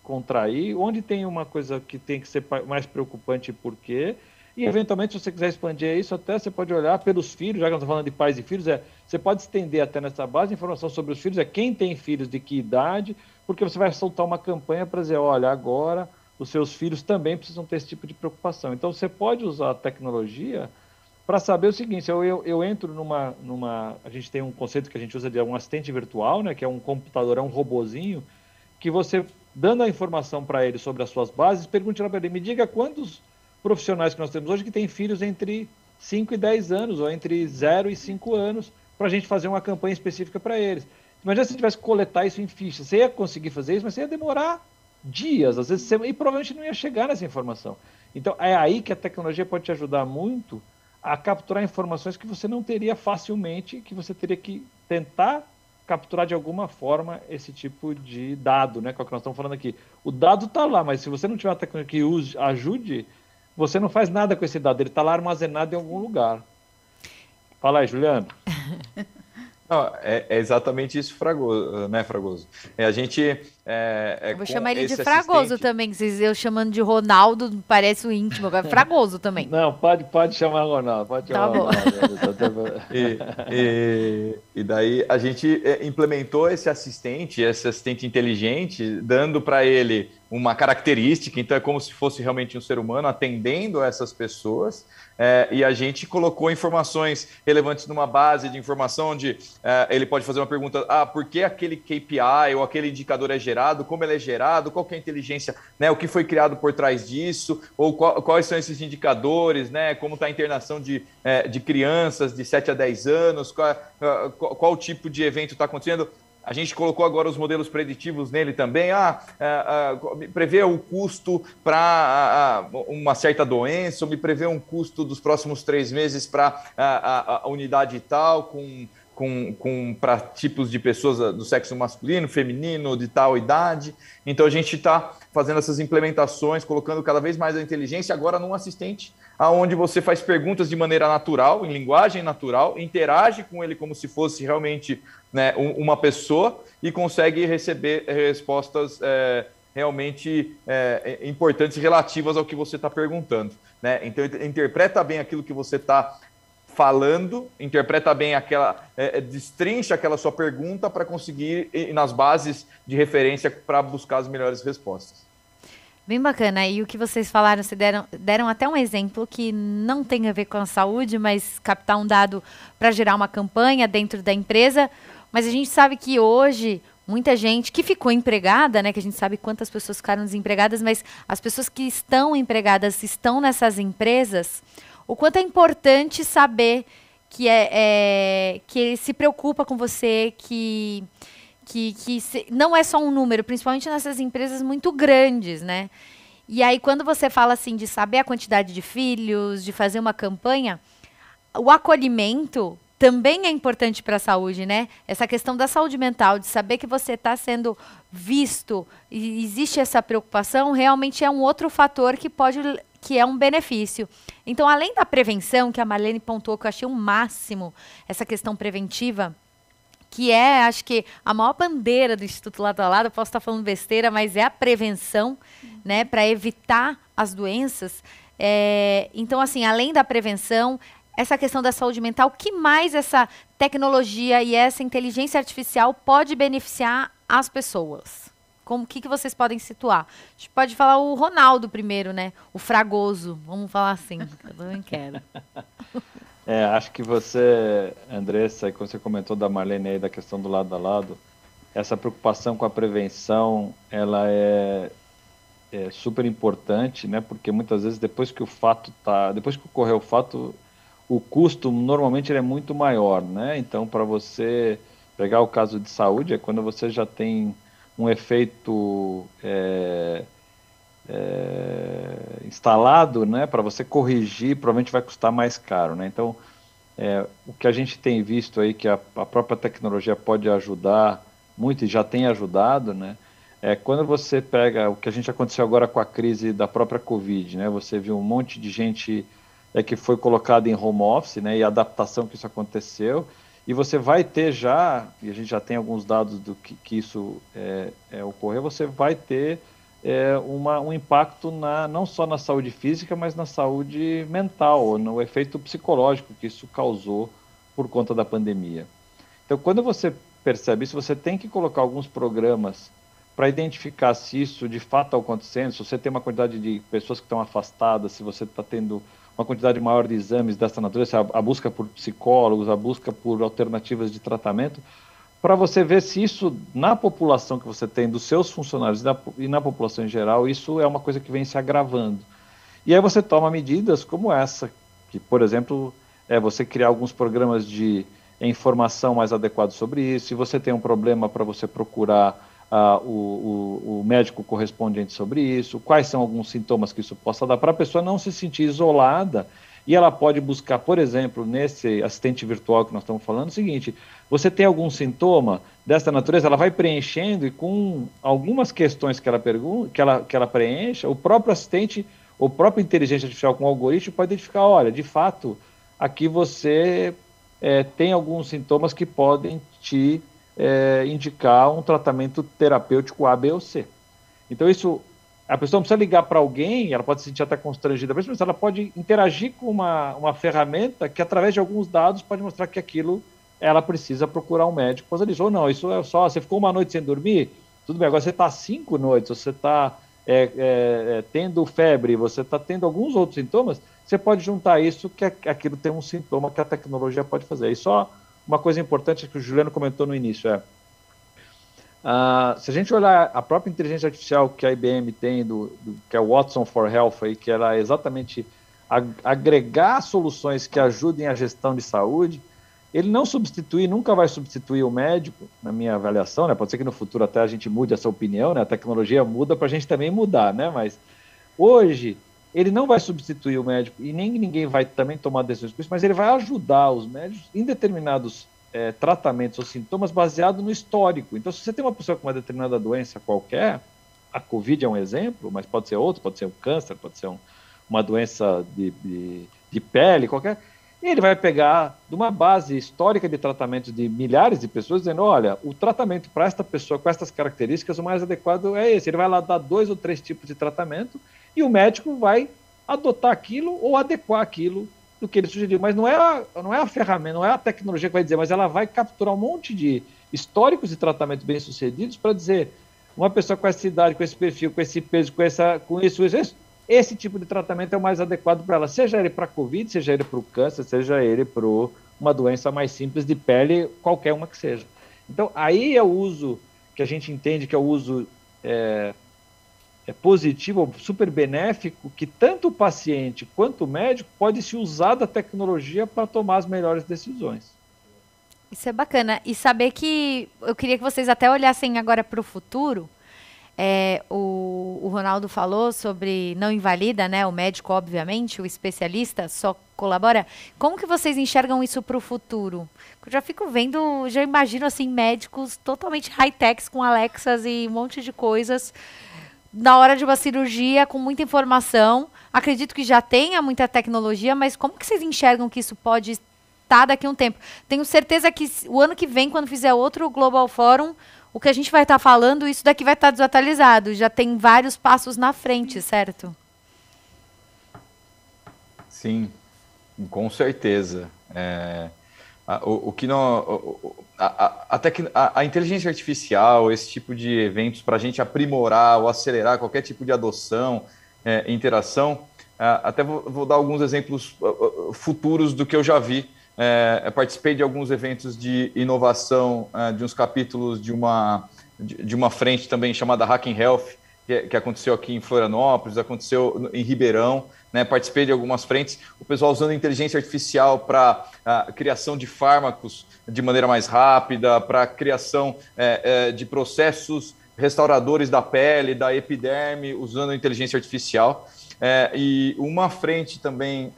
contrair, onde tem uma coisa que tem que ser mais preocupante e por quê, e eventualmente, se você quiser expandir isso, até você pode olhar pelos filhos, já que nós estamos falando de pais e filhos, você pode estender até nessa base de informação sobre os filhos, quem tem filhos de que idade, porque você vai soltar uma campanha para dizer, olha, agora os seus filhos também precisam ter esse tipo de preocupação. Então, você pode usar a tecnologia para saber o seguinte: eu entro a gente tem um conceito que a gente usa de um assistente virtual, né, que é um computador, é um robozinho, que você, dando a informação para ele sobre as suas bases, pergunte lá para ele, me diga quantos profissionais que nós temos hoje que têm filhos entre 5 e 10 anos, ou entre 0 e 5 anos, para a gente fazer uma campanha específica para eles. Imagina se você tivesse que coletar isso em fichas. Você ia conseguir fazer isso, mas você ia demorar dias, às vezes, e provavelmente não ia chegar nessa informação. Então, é aí que a tecnologia pode te ajudar muito a capturar informações que você não teria facilmente, que você teria que tentar capturar de alguma forma esse tipo de dado, né? Que é o que nós estamos falando aqui. O dado está lá, mas se você não tiver uma tecnologia que ajude, você não faz nada com esse dado, ele está lá armazenado em algum lugar. Fala aí, Juliano. Não, é exatamente isso, Fragoso, né, Fragoso? A gente... eu vou chamar ele de Fragoso também, que eu chamando de Ronaldo, parece o íntimo, agora Fragoso também. Não, pode chamar Ronaldo, pode chamar Ronaldo. E daí a gente implementou esse assistente inteligente, dando para ele uma característica, então é como se fosse realmente um ser humano atendendo essas pessoas, e a gente colocou informações relevantes numa base de informação onde ele pode fazer uma pergunta, por que aquele KPI ou aquele indicador é gerado, como ele é gerado, qual que é a inteligência, né, o que foi criado por trás disso, ou quais são esses indicadores, né, como está a internação de crianças de 7 a 10 anos, qual tipo de evento está acontecendo. A gente colocou agora os modelos preditivos nele também. Prevê o custo para uma certa doença, ou me prevê um custo dos próximos 3 meses para a unidade tal, para tipos de pessoas do sexo masculino, feminino, de tal idade. Então, a gente está fazendo essas implementações, colocando cada vez mais a inteligência agora num assistente, onde você faz perguntas de maneira natural, em linguagem natural, interage com ele como se fosse realmente, né, uma pessoa, e consegue receber respostas realmente importantes, relativas ao que você está perguntando, né? Então, interpreta bem aquilo que você está falando, interpreta bem destrincha aquela sua pergunta para conseguir ir nas bases de referência para buscar as melhores respostas. Bem bacana. E o que vocês falaram, deram até um exemplo que não tem a ver com a saúde, mas captar um dado para gerar uma campanha dentro da empresa. Mas a gente sabe que hoje muita gente que ficou empregada, né, que a gente sabe quantas pessoas ficaram desempregadas, mas as pessoas que estão empregadas estão nessas empresas, o quanto é importante saber que ele se preocupa com você, não é só um número, principalmente nessas empresas muito grandes, né? E aí, quando você fala assim de saber a quantidade de filhos, de fazer uma campanha, o acolhimento também é importante para a saúde, né? Essa questão da saúde mental, de saber que você está sendo visto e existe essa preocupação, realmente é um outro fator que é um benefício. Então, além da prevenção, que a Marlene pontuou, que eu achei o máximo, essa questão preventiva, que é, acho que, a maior bandeira do Instituto Lado a Lado, eu posso estar falando besteira, mas é a prevenção, né, para evitar as doenças. Então, assim, além da prevenção, essa questão da saúde mental, o que mais essa tecnologia e essa inteligência artificial pode beneficiar as pessoas? O que vocês podem situar? A gente pode falar o Ronaldo primeiro, né? O Fragoso, vamos falar assim, eu também quero. Acho que você, Andressa, quando você comentou da Marlene aí, da questão do lado a lado, essa preocupação com a prevenção, ela é super importante, né? Porque muitas vezes depois que ocorreu o fato, o custo normalmente ele é muito maior, né? Então, para você pegar o caso de saúde, é quando você já tem um efeito instalado, né? Para você corrigir, provavelmente vai custar mais caro, né? Então, o que a gente tem visto aí, que a própria tecnologia pode ajudar muito, e já tem ajudado, né? Quando você pega o que a gente aconteceu agora com a crise da própria Covid, né? Você viu um monte de gente que foi colocada em home office, né? E a adaptação que isso aconteceu, e você vai ter já, e a gente já tem alguns dados do que isso ocorreu, você vai ter um impacto não só na saúde física, mas na saúde mental, no efeito psicológico que isso causou por conta da pandemia. Então, quando você percebe isso, você tem que colocar alguns programas para identificar se isso de fato está acontecendo, se você tem uma quantidade de pessoas que estão afastadas, se você está tendo uma quantidade maior de exames dessa natureza, a busca por psicólogos, a busca por alternativas de tratamento, para você ver se isso, na população que você tem, dos seus funcionários e na população em geral, isso é uma coisa que vem se agravando. E aí você toma medidas como essa, que, por exemplo, você criar alguns programas de informação mais adequados sobre isso, se você tem um problema para você procurar o médico correspondente sobre isso, quais são alguns sintomas que isso possa dar, para a pessoa não se sentir isolada, e ela pode buscar, por exemplo, nesse assistente virtual que nós estamos falando, o seguinte: você tem algum sintoma dessa natureza, ela vai preenchendo, e com algumas questões que ela que ela preencha, o próprio assistente, o próprio inteligência artificial com o algoritmo pode identificar, olha, de fato, aqui você tem alguns sintomas que podem te indicar um tratamento terapêutico A, B ou C. Então isso, a pessoa não precisa ligar para alguém, ela pode se sentir até constrangida, mas ela pode interagir com uma ferramenta que, através de alguns dados, pode mostrar que aquilo, ela precisa procurar um médico. Pois ele diz, ou não, isso é só, você ficou uma noite sem dormir, tudo bem, agora você está 5 noites, você está tendo febre, você está tendo alguns outros sintomas, você pode juntar isso, que aquilo tem um sintoma que a tecnologia pode fazer. E só uma coisa importante que o Juliano comentou no início se a gente olhar a própria inteligência artificial que a IBM tem, que é o Watson for Health, aí, que ela é exatamente agregar soluções que ajudem a gestão de saúde, ele não substitui, nunca vai substituir o médico, na minha avaliação, né? Pode ser que no futuro até a gente mude essa opinião, né? A tecnologia muda para a gente também mudar, né? Mas hoje ele não vai substituir o médico e nem ninguém vai também tomar decisões com isso, mas ele vai ajudar os médicos em determinados tratamentos ou sintomas baseado no histórico. Então, se você tem uma pessoa com uma determinada doença qualquer, a Covid é um exemplo, mas pode ser outro, pode ser um câncer, pode ser uma doença de pele, qualquer. E ele vai pegar de uma base histórica de tratamentos de milhares de pessoas, dizendo, olha, o tratamento para esta pessoa com estas características, o mais adequado é esse. Ele vai lá dar 2 ou 3 tipos de tratamento e o médico vai adotar aquilo ou adequar aquilo do que ele sugeriu. Mas não é a ferramenta, não é a tecnologia que vai dizer, mas ela vai capturar um monte de históricos de tratamentos bem-sucedidos para dizer, uma pessoa com essa idade, com esse perfil, com esse peso, com isso, esse tipo de tratamento é o mais adequado para ela, seja ele para a Covid, seja ele para o câncer, seja ele para uma doença mais simples de pele, qualquer uma que seja. Então, aí é o uso que a gente entende que é o uso positivo, super benéfico, que tanto o paciente quanto o médico pode se usar da tecnologia para tomar as melhores decisões. Isso é bacana. E saber que eu queria que vocês até olhassem agora para o futuro. O Ronaldo falou sobre não invalida, né? O médico, obviamente, o especialista só colabora. Como que vocês enxergam isso para o futuro? Eu já fico vendo, já imagino assim, médicos totalmente high-techs com Alexas e um monte de coisas na hora de uma cirurgia com muita informação. Acredito que já tenha muita tecnologia, mas como que vocês enxergam que isso pode estar daqui a um tempo? Tenho certeza que o ano que vem, quando fizer outro Global Forum, o que a gente vai estar falando, isso daqui vai estar desatualizado. Já tem vários passos na frente, certo? Sim, com certeza. A inteligência artificial, esse tipo de eventos, para a gente aprimorar ou acelerar qualquer tipo de adoção, interação, até vou dar alguns exemplos futuros do que eu já vi. Eu participei de alguns eventos de inovação, de uns capítulos de uma frente também chamada Hacking Health, que aconteceu aqui em Florianópolis, aconteceu em Ribeirão, né? Participei de algumas frentes, o pessoal usando inteligência artificial para a criação de fármacos de maneira mais rápida, para a criação de processos restauradores da pele, da epiderme, usando inteligência artificial. E uma frente também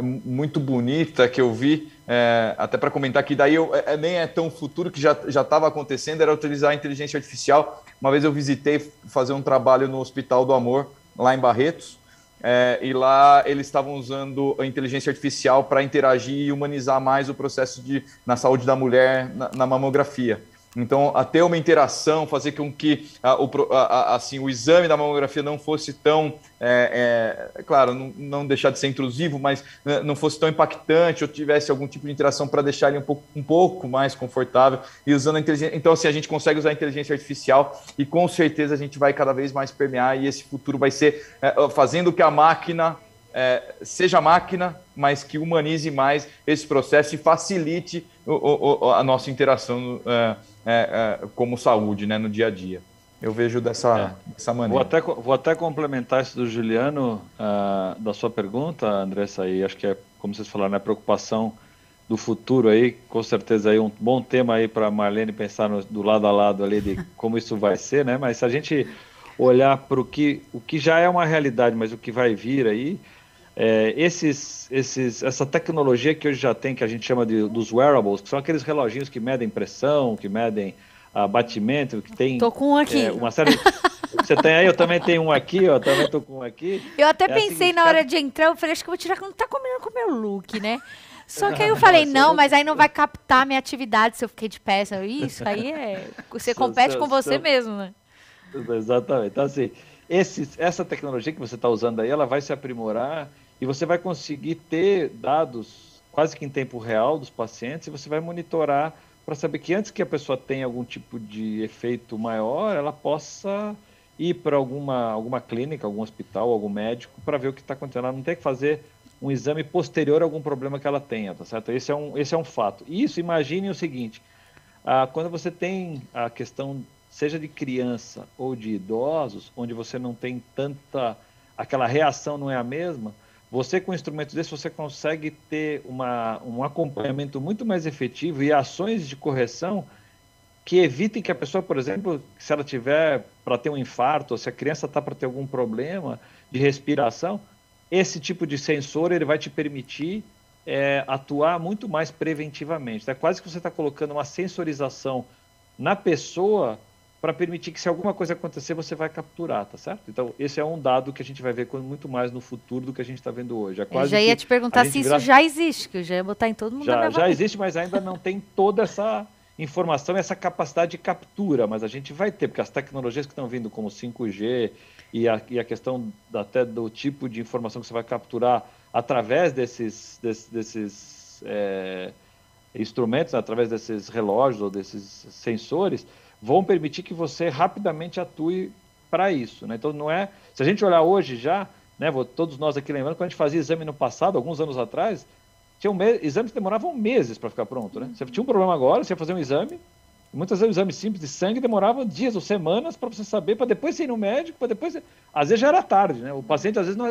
muito bonita que eu vi, até para comentar que daí nem é tão futuro, que já estava acontecendo, era utilizar a inteligência artificial. Uma vez eu visitei fazer um trabalho no Hospital do Amor, lá em Barretos, e lá eles estavam usando a inteligência artificial para interagir e humanizar mais o processo na saúde da mulher na mamografia. Então, até uma interação, fazer com que o exame da mamografia não fosse tão, claro, não deixar de ser intrusivo, mas não fosse tão impactante, ou tivesse algum tipo de interação para deixar ele um pouco mais confortável, e usando a inteligência. Então, assim, a gente consegue usar a inteligência artificial e com certeza a gente vai cada vez mais permear, e esse futuro vai ser fazendo que a máquina seja máquina, mas que humanize mais esse processo e facilite a nossa interação como saúde, né, no dia a dia. Eu vejo dessa maneira. Vou até complementar isso do Juliano, da sua pergunta, Andressa, aí acho que como vocês falaram, a preocupação do futuro aí, com certeza aí um bom tema aí para a Marlene pensar do lado a lado ali de como isso vai ser, né? Mas se a gente olhar para o que já é uma realidade, mas o que vai vir aí, essa tecnologia que hoje já tem, que a gente chama dos wearables, que são aqueles reloginhos que medem pressão, que medem batimento, que tem... Tô com um aqui. Uma série... Você tem aí, eu também tenho um aqui, ó, também tô com um aqui. Eu até pensei na hora de entrar, eu falei, acho que eu vou tirar, que não tá combinando com o meu look, né? Só que aí eu falei, não, mas aí não vai captar a minha atividade se eu fiquei de pé. Isso aí você compete com você mesmo, né? Exatamente. Então, assim, essa tecnologia que você está usando aí, ela vai se aprimorar e você vai conseguir ter dados quase que em tempo real dos pacientes e você vai monitorar para saber que antes que a pessoa tenha algum tipo de efeito maior, ela possa ir para alguma clínica, algum hospital, algum médico para ver o que está acontecendo. Ela não tem que fazer um exame posterior a algum problema que ela tenha, tá certo? Esse é um fato. Isso, imagine o seguinte, quando você tem a questão, seja de criança ou de idosos, onde você não tem aquela reação não é a mesma, você com instrumentos desses, você consegue ter um acompanhamento muito mais efetivo e ações de correção que evitem que a pessoa, por exemplo, se ela tiver para ter um infarto, ou se a criança está para ter algum problema de respiração, esse tipo de sensor ele vai te permitir atuar muito mais preventivamente. É quase que você está colocando uma sensorização na pessoa para permitir que se alguma coisa acontecer, você vai capturar, tá certo? Então, esse é um dado que a gente vai ver muito mais no futuro do que a gente está vendo hoje. Eu já ia te perguntar se isso já existe, que eu já ia botar em todo mundo. Já existe, mas ainda não tem toda essa informação, essa capacidade de captura, mas a gente vai ter, porque as tecnologias que estão vindo como 5G e a questão até do tipo de informação que você vai capturar através desses instrumentos, através desses relógios ou desses sensores, vão permitir que você rapidamente atue para isso, né? Então, não é... Se a gente olhar hoje já, né, todos nós aqui lembrando, quando a gente fazia exame no passado, alguns anos atrás, exames que demoravam meses para ficar pronto, né? Você tinha um problema agora, você ia fazer um exame, Muitas vezes o exame simples de sangue demorava dias ou semanas para você saber, para depois você ir no médico, para depois... Às vezes já era tarde, né? O paciente às vezes não...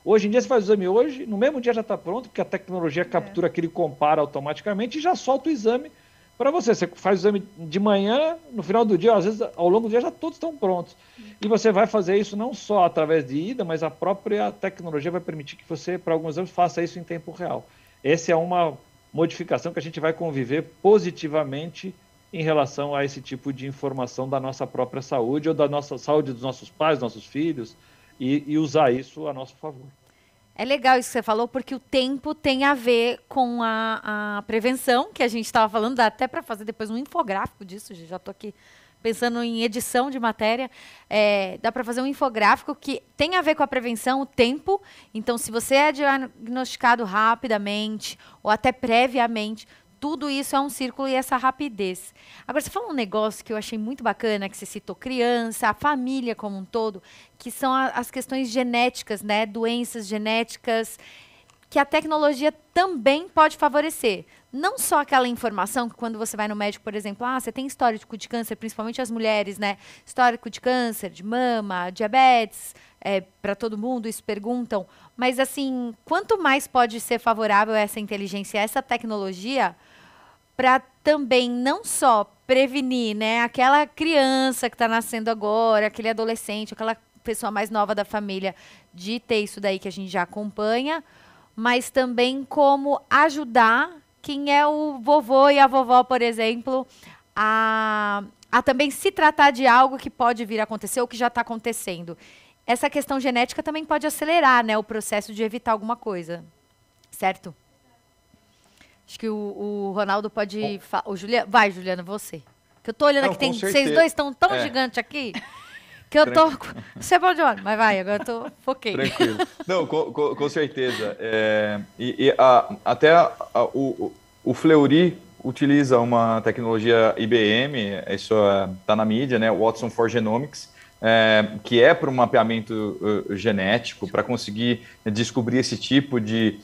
Hoje em dia você faz o exame hoje, no mesmo dia já está pronto, porque a tecnologia captura aquilo, compara automaticamente e já solta o exame para você. Você faz o exame de manhã, no final do dia, às vezes ao longo do dia já todos estão prontos. E você vai fazer isso não só através de ida, mas a própria tecnologia vai permitir que você, para alguns exames, faça isso em tempo real. Essa é uma modificação que a gente vai conviver positivamente em relação a esse tipo de informação da nossa própria saúde ou da nossa saúde dos nossos pais, dos nossos filhos, e usar isso a nosso favor. É legal isso que você falou, porque o tempo tem a ver com a prevenção, que a gente estava falando, dá até para fazer depois um infográfico disso, já estou aqui pensando em edição de matéria, dá para fazer um infográfico que tem a ver com a prevenção, o tempo. Então, se você é diagnosticado rapidamente ou até previamente, tudo isso é um círculo e essa rapidez. Agora, você falou um negócio que eu achei muito bacana, que você citou criança, a família como um todo, que são as questões genéticas, né? Doenças genéticas, que a tecnologia também pode favorecer. Não só aquela informação que quando você vai no médico, por exemplo, você tem histórico de câncer, principalmente as mulheres, né? Histórico de câncer, de mama, diabetes, para todo mundo, isso perguntam. Mas, assim, quanto mais pode ser favorável essa inteligência, essa tecnologia, para também não só prevenir, né, aquela criança que está nascendo agora, aquele adolescente, aquela pessoa mais nova da família, de ter isso daí que a gente já acompanha, mas também como ajudar quem é o vovô e a vovó, por exemplo, a também se tratar de algo que pode vir a acontecer ou que já está acontecendo. Essa questão genética também pode acelerar, né, o processo de evitar alguma coisa, certo? Acho que o Ronaldo pode... O Juliano, vai, Juliana, você. Que eu tô olhando aqui, vocês dois estão tão gigantes aqui, que eu tô... Você é bom de olho, mas vai, agora eu tô foquei. Tranquilo. Não, com certeza. O Fleury utiliza uma tecnologia IBM, isso está na mídia, né? Watson for Genomics, que é para um mapeamento genético, para conseguir descobrir esse tipo de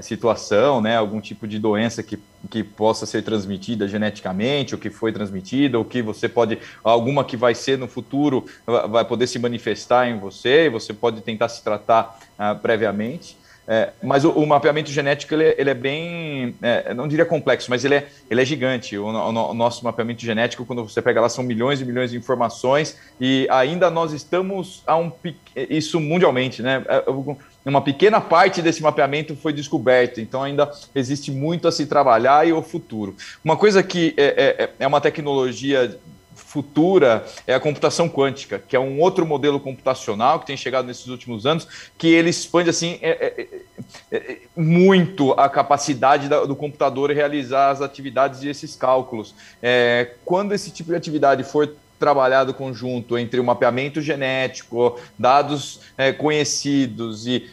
situação, né, algum tipo de doença que possa ser transmitida geneticamente, ou que foi transmitida, ou que você pode, alguma que vai ser no futuro, vai poder se manifestar em você, e você pode tentar se tratar previamente. Mas o mapeamento genético ele é bem, não diria complexo, mas ele é gigante. O nosso mapeamento genético, quando você pega lá, são milhões e milhões de informações, e ainda nós estamos isso mundialmente, né? Uma pequena parte desse mapeamento foi descoberta, então ainda existe muito a se trabalhar e o futuro. Uma coisa que é uma tecnologia futura é a computação quântica, que é um outro modelo computacional que tem chegado nesses últimos anos, que ele expande assim muito a capacidade do computador realizar as atividades e esses cálculos. Quando esse tipo de atividade for trabalhado conjunto entre o mapeamento genético, dados conhecidos e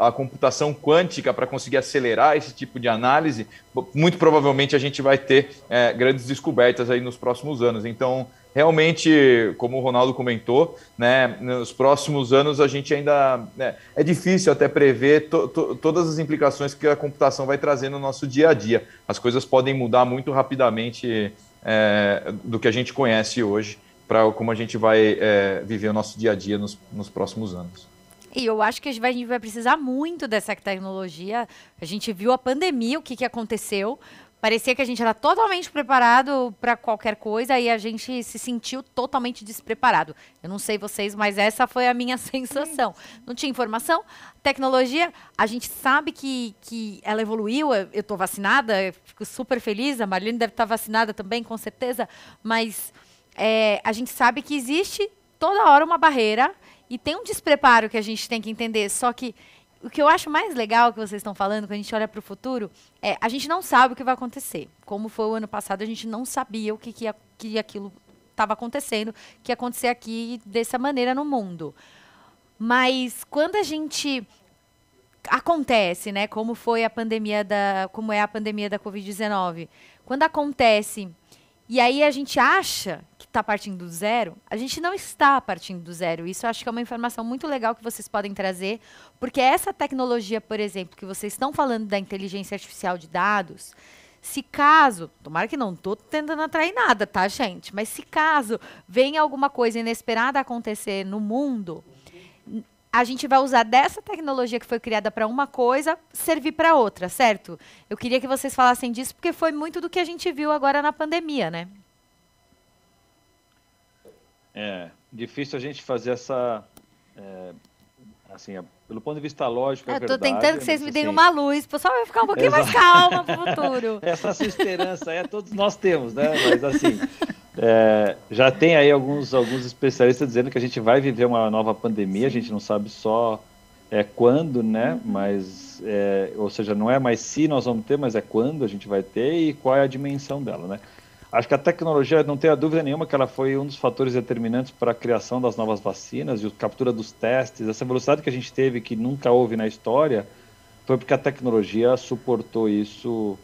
a computação quântica para conseguir acelerar esse tipo de análise, muito provavelmente a gente vai ter grandes descobertas aí nos próximos anos. Então, realmente, como o Ronaldo comentou, né, nos próximos anos a gente ainda... é difícil até prever todas as implicações que a computação vai trazer no nosso dia a dia. As coisas podem mudar muito rapidamente do que a gente conhece hoje, para como a gente vai viver o nosso dia a dia nos próximos anos. E eu acho que a gente vai precisar muito dessa tecnologia. A gente viu a pandemia, o que aconteceu. Parecia que a gente era totalmente preparado para qualquer coisa e a gente se sentiu totalmente despreparado. Eu não sei vocês, mas essa foi a minha sensação. Não tinha informação. Tecnologia, a gente sabe que ela evoluiu. Eu estou vacinada, eu fico super feliz. A Marlene deve estar vacinada também, com certeza. Mas a gente sabe que existe toda hora uma barreira e tem um despreparo que a gente tem que entender. Só que o que eu acho mais legal que vocês estão falando, quando a gente olha para o futuro, a gente não sabe o que vai acontecer. Como foi o ano passado, a gente não sabia que aquilo estava acontecendo, que ia acontecer aqui dessa maneira no mundo. Mas quando a gente acontece, né, como é a pandemia da Covid-19, quando acontece e aí a gente acha que está partindo do zero, a gente não está partindo do zero. Isso eu acho que é uma informação muito legal que vocês podem trazer, porque essa tecnologia, por exemplo, que vocês estão falando da inteligência artificial de dados, Se caso, tomara que não tô tentando atrair nada, tá, gente? Mas se caso venha alguma coisa inesperada acontecer no mundo, a gente vai usar dessa tecnologia que foi criada para uma coisa, servir para outra, certo? Eu queria que vocês falassem disso, porque foi muito do que a gente viu agora na pandemia, né? É difícil a gente fazer essa, assim, pelo ponto de vista lógico, é Eu tô verdade. tentando que vocês me deem assim, uma luz, o pessoal vai ficar um pouquinho mais calma pro futuro. essa sua esperança aí, todos nós temos, né? Mas assim, já tem aí alguns especialistas dizendo que a gente vai viver uma nova pandemia, a gente não sabe só quando, né? Mas, ou seja, não é mais se nós vamos ter, mas é quando a gente vai ter e qual é a dimensão dela, né? Acho que a tecnologia, não tenha dúvida nenhuma que ela foi um dos fatores determinantes para a criação das novas vacinas e a captura dos testes. Essa velocidade que a gente teve, que nunca houve na história, foi porque a tecnologia suportou isso.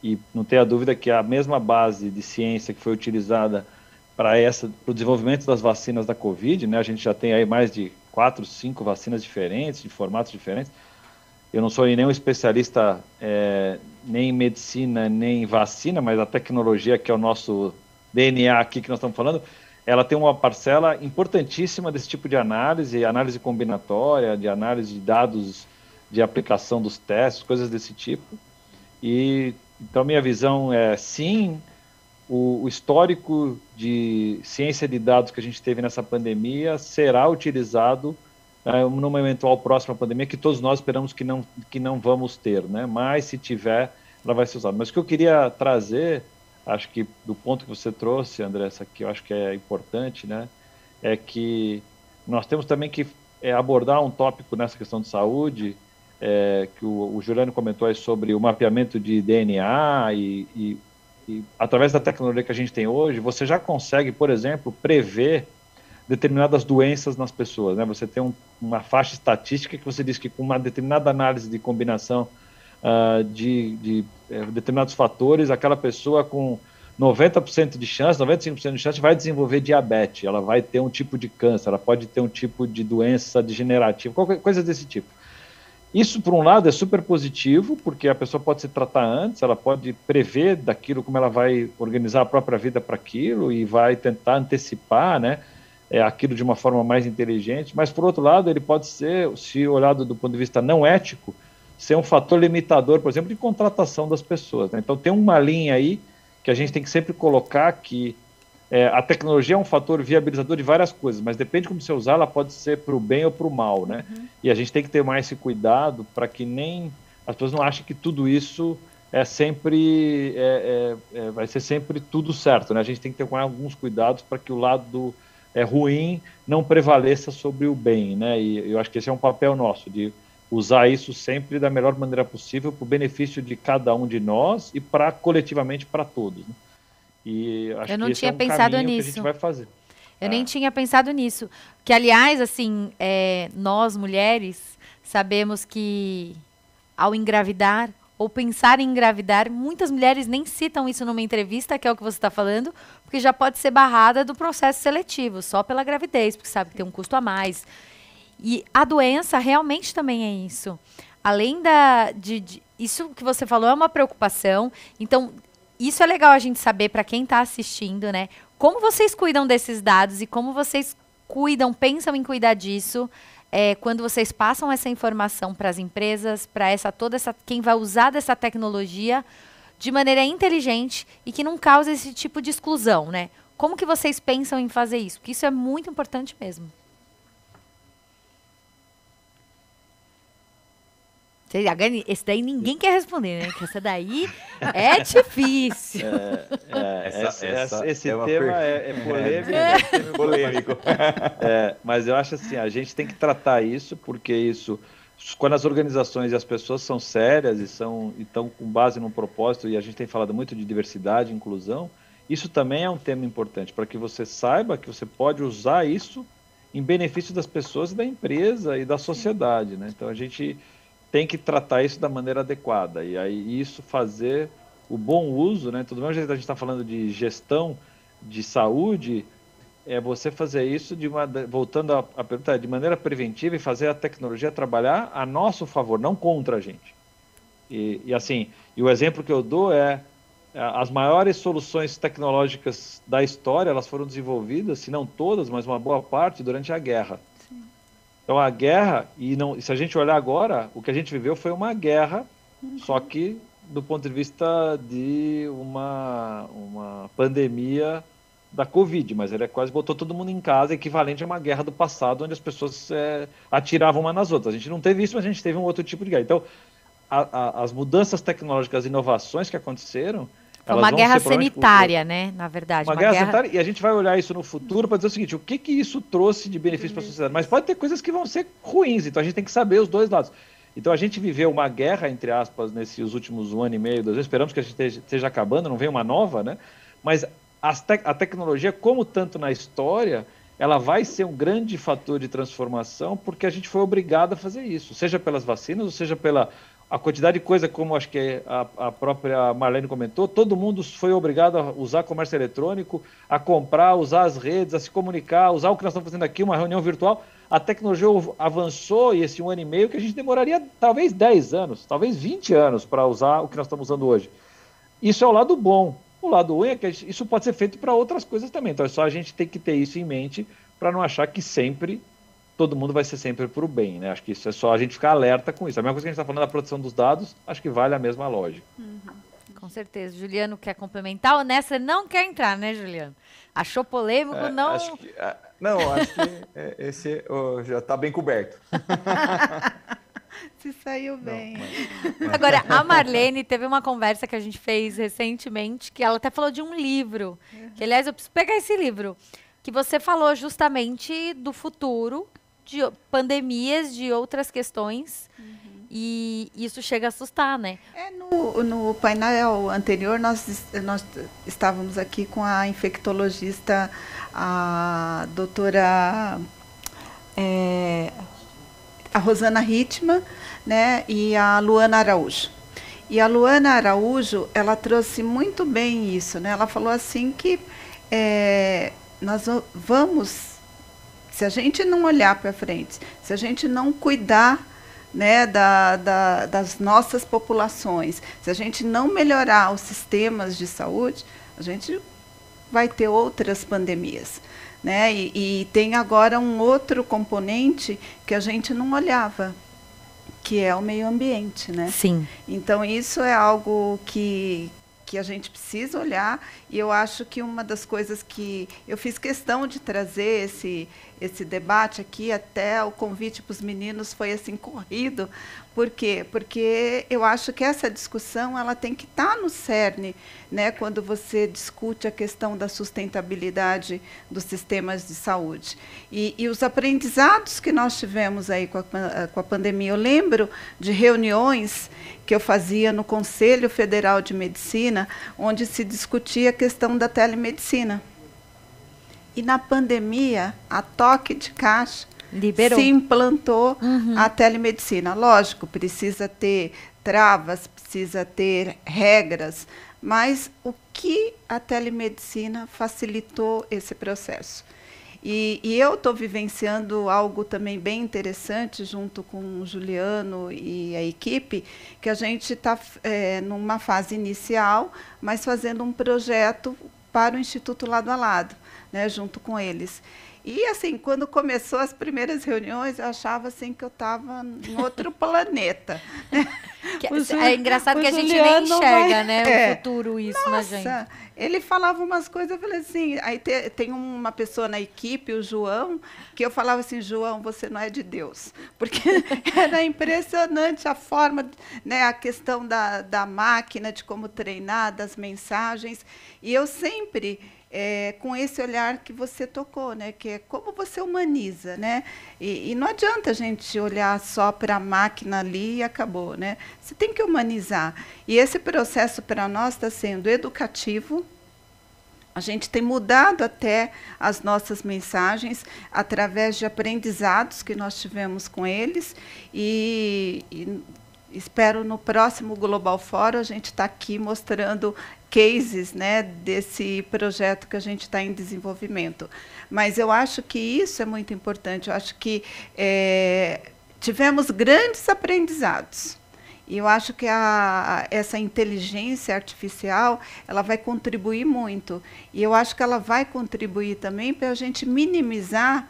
E não tenha dúvida que a mesma base de ciência que foi utilizada para o desenvolvimento das vacinas da Covid, né? A gente já tem aí mais de 4, 5 vacinas diferentes, de formatos diferentes. Eu não sou nenhum especialista nem em medicina, nem em vacina, mas a tecnologia, que é o nosso DNA aqui que nós estamos falando, ela tem uma parcela importantíssima desse tipo de análise combinatória, de análise de dados de aplicação dos testes, coisas desse tipo. E então minha visão é, sim, o histórico de ciência de dados que a gente teve nessa pandemia será utilizado numa eventual próxima pandemia, que todos nós esperamos que não vamos ter, né? Mas se tiver, ela vai ser usada. Mas o que eu queria trazer, acho que do ponto que você trouxe, André, essa aqui eu acho que é importante, né? É que nós temos também que abordar um tópico nessa questão de saúde, que o Juliano comentou aí sobre o mapeamento de DNA e através da tecnologia que a gente tem hoje, você já consegue, por exemplo, prever determinadas doenças nas pessoas, né? Você tem uma faixa estatística que você diz que com uma determinada análise de combinação de determinados fatores, aquela pessoa com 90% de chance, 95% de chance vai desenvolver diabetes, ela vai ter um tipo de câncer, ela pode ter um tipo de doença degenerativa, qualquer coisa desse tipo. Isso, por um lado, é super positivo, porque a pessoa pode se tratar antes, ela pode prever daquilo, como ela vai organizar a própria vida para aquilo e vai tentar antecipar, né? Aquilo de uma forma mais inteligente, mas por outro lado ele pode ser, se olhado do ponto de vista não ético, ser um fator limitador, por exemplo, de contratação das pessoas, né? Então tem uma linha aí que a gente tem que sempre colocar que a tecnologia é um fator viabilizador de várias coisas, mas depende de como você usar, ela pode ser para o bem ou para o mal, né? E a gente tem que ter mais esse cuidado para que nem as pessoas não achem que tudo isso sempre vai ser sempre tudo certo, né? A gente tem que ter alguns cuidados para que o lado ruim não prevaleça sobre o bem, né? E eu acho que esse é um papel nosso, de usar isso sempre da melhor maneira possível para o benefício de cada um de nós e coletivamente para todos, né? E acho eu não que esse tinha é um pensado caminho nisso. que a gente vai fazer. Eu nem tinha pensado nisso. Que, aliás, assim, nós, mulheres, sabemos que ao engravidar ou pensar em engravidar, muitas mulheres nem citam isso numa entrevista, que é o que você está falando, porque já pode ser barrada do processo seletivo, só pela gravidez, porque sabe que tem um custo a mais. E a doença realmente também é isso. Além isso que você falou é uma preocupação. Então, isso é legal a gente saber para quem está assistindo, né? Como vocês cuidam desses dados e como vocês pensam em cuidar disso quando vocês passam essa informação para as empresas, para quem vai usar dessa tecnologia de maneira inteligente e que não cause esse tipo de exclusão, né? Como que vocês pensam em fazer isso? Porque isso é muito importante mesmo. Esse daí ninguém quer responder, né? Que essa daí é difícil. Esse tema é polêmico. Mas eu acho assim, a gente tem que tratar isso, porque quando as organizações e as pessoas são sérias e estão com base num propósito, e a gente tem falado muito de diversidade e inclusão, isso também é um tema importante, para que você saiba que você pode usar isso em benefício das pessoas, da empresa e da sociedade, né? Então a gente tem que tratar isso da maneira adequada, e aí isso fazer o bom uso, né? Todo mundo, a gente está falando de gestão de saúde, você fazer isso, voltando à pergunta, de maneira preventiva e fazer a tecnologia trabalhar a nosso favor, não contra a gente. E assim, o exemplo que eu dou as maiores soluções tecnológicas da história, elas foram desenvolvidas, se não todas, mas uma boa parte, durante a guerra. Sim. Então, a guerra, e se a gente olhar agora, o que a gente viveu foi uma guerra, só que do ponto de vista de uma pandemia da Covid, mas ele quase botou todo mundo em casa, equivalente a uma guerra do passado, onde as pessoas atiravam uma nas outras. A gente não teve isso, mas a gente teve um outro tipo de guerra. Então, as mudanças tecnológicas, as inovações que aconteceram... Foi uma guerra sanitária, né? Na verdade. Uma guerra sanitária, e a gente vai olhar isso no futuro para dizer o seguinte, o que isso trouxe de benefício para a sociedade? Mas pode ter coisas que vão ser ruins, então a gente tem que saber os dois lados. Então a gente viveu uma guerra, entre aspas, nesses últimos 1 ano e meio, 2 anos, esperamos que a gente esteja acabando, não venha uma nova, né? Mas a tecnologia, como tanto na história, ela vai ser um grande fator de transformação porque a gente foi obrigado a fazer isso, seja pelas vacinas, ou seja pela a quantidade de coisa, como acho que a própria Marlene comentou, todo mundo foi obrigado a usar comércio eletrônico, a comprar, usar as redes, a se comunicar, usar o que nós estamos fazendo aqui, uma reunião virtual. A tecnologia avançou e esse 1 ano e meio que a gente demoraria talvez 10 anos, talvez 20 anos para usar o que nós estamos usando hoje. Isso é o lado bom. O lado ruim é que isso pode ser feito para outras coisas também. Então é só a gente ter que ter isso em mente para não achar que sempre todo mundo vai ser sempre para o bem, né? Acho que isso é só a gente ficar alerta com isso. A mesma coisa que a gente está falando da proteção dos dados, acho que vale a mesma lógica. Com certeza. Juliano quer complementar ou nessa não quer entrar, né, Juliano? Achou polêmico, não... Acho que esse já está bem coberto. Se saiu bem. Agora, a Marlene teve uma conversa que a gente fez recentemente, que ela até falou de um livro. Que, aliás, eu preciso pegar esse livro. Que você falou justamente do futuro, de pandemias, de outras questões. E isso chega a assustar, né? No painel anterior, nós estávamos aqui com a infectologista, a doutora... a Rosana Hittman, né, e a Luana Araújo. E a Luana Araújo, ela trouxe muito bem isso, né? Ela falou assim que nós vamos, se a gente não olhar para frente, se a gente não cuidar, né, das nossas populações, se a gente não melhorar os sistemas de saúde, a gente vai ter outras pandemias. Né? E tem agora um outro componente que a gente não olhava, que é o meio ambiente, né? Sim. Então, isso é algo que a gente precisa olhar, e eu acho que uma das coisas que eu fiz questão de trazer esse debate aqui, até o convite para os meninos foi assim corrido. Por quê? Porque eu acho que essa discussão ela tem que estar no cerne, né, quando você discute a questão da sustentabilidade dos sistemas de saúde. E os aprendizados que nós tivemos aí com a pandemia, eu lembro de reuniões que eu fazia no Conselho Federal de Medicina, onde se discutia a questão da telemedicina. E na pandemia, a toque de caixa, liberou. Se implantou a telemedicina. Lógico, precisa ter travas, precisa ter regras, mas o que a telemedicina facilitou esse processo? E eu estou vivenciando algo também bem interessante junto com o Juliano e a equipe, que a gente está numa fase inicial, mas fazendo um projeto para o Instituto Lado a Lado, né, junto com eles. E, assim, quando começou as primeiras reuniões, eu achava assim, que eu estava em outro planeta. É engraçado que a gente nem enxerga, né, o futuro, isso. Nossa, na gente. Ele falava umas coisas, eu falei assim, aí tem uma pessoa na equipe, o João, que eu falava assim, João, você não é de Deus. Porque era impressionante a forma, né, a questão da máquina, de como treinar, das mensagens. E eu sempre... com esse olhar que você tocou, né, que é como você humaniza, né, e não adianta a gente olhar só para a máquina ali e acabou, né, você tem que humanizar, e esse processo para nós está sendo educativo, a gente tem mudado até as nossas mensagens através de aprendizados que nós tivemos com eles, e espero no próximo Global Forum a gente estar aqui mostrando cases, né, desse projeto que a gente está em desenvolvimento. Mas eu acho que isso é muito importante. Eu acho que tivemos grandes aprendizados. E eu acho que essa inteligência artificial, ela vai contribuir muito. E eu acho que ela vai contribuir também para a gente minimizar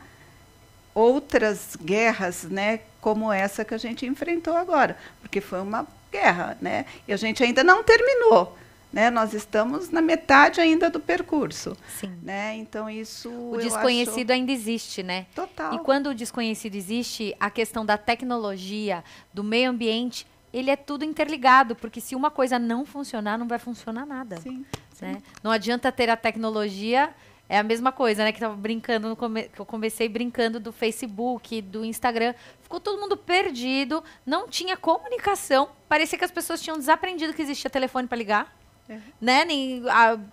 outras guerras, né, como essa que a gente enfrentou agora, porque foi uma guerra, né, e a gente ainda não terminou, né, nós estamos na metade ainda do percurso. Sim. Né, então isso o desconhecido ainda existe, né? Total. E quando o desconhecido existe, a questão da tecnologia, do meio ambiente, ele é tudo interligado, porque se uma coisa não funcionar, não vai funcionar nada. Sim, né? sim. Não adianta ter a tecnologia. É a mesma coisa, né? Que tava brincando que eu comecei brincando do Facebook, do Instagram. Ficou todo mundo perdido, não tinha comunicação. Parecia que as pessoas tinham desaprendido que existia telefone para ligar. Né?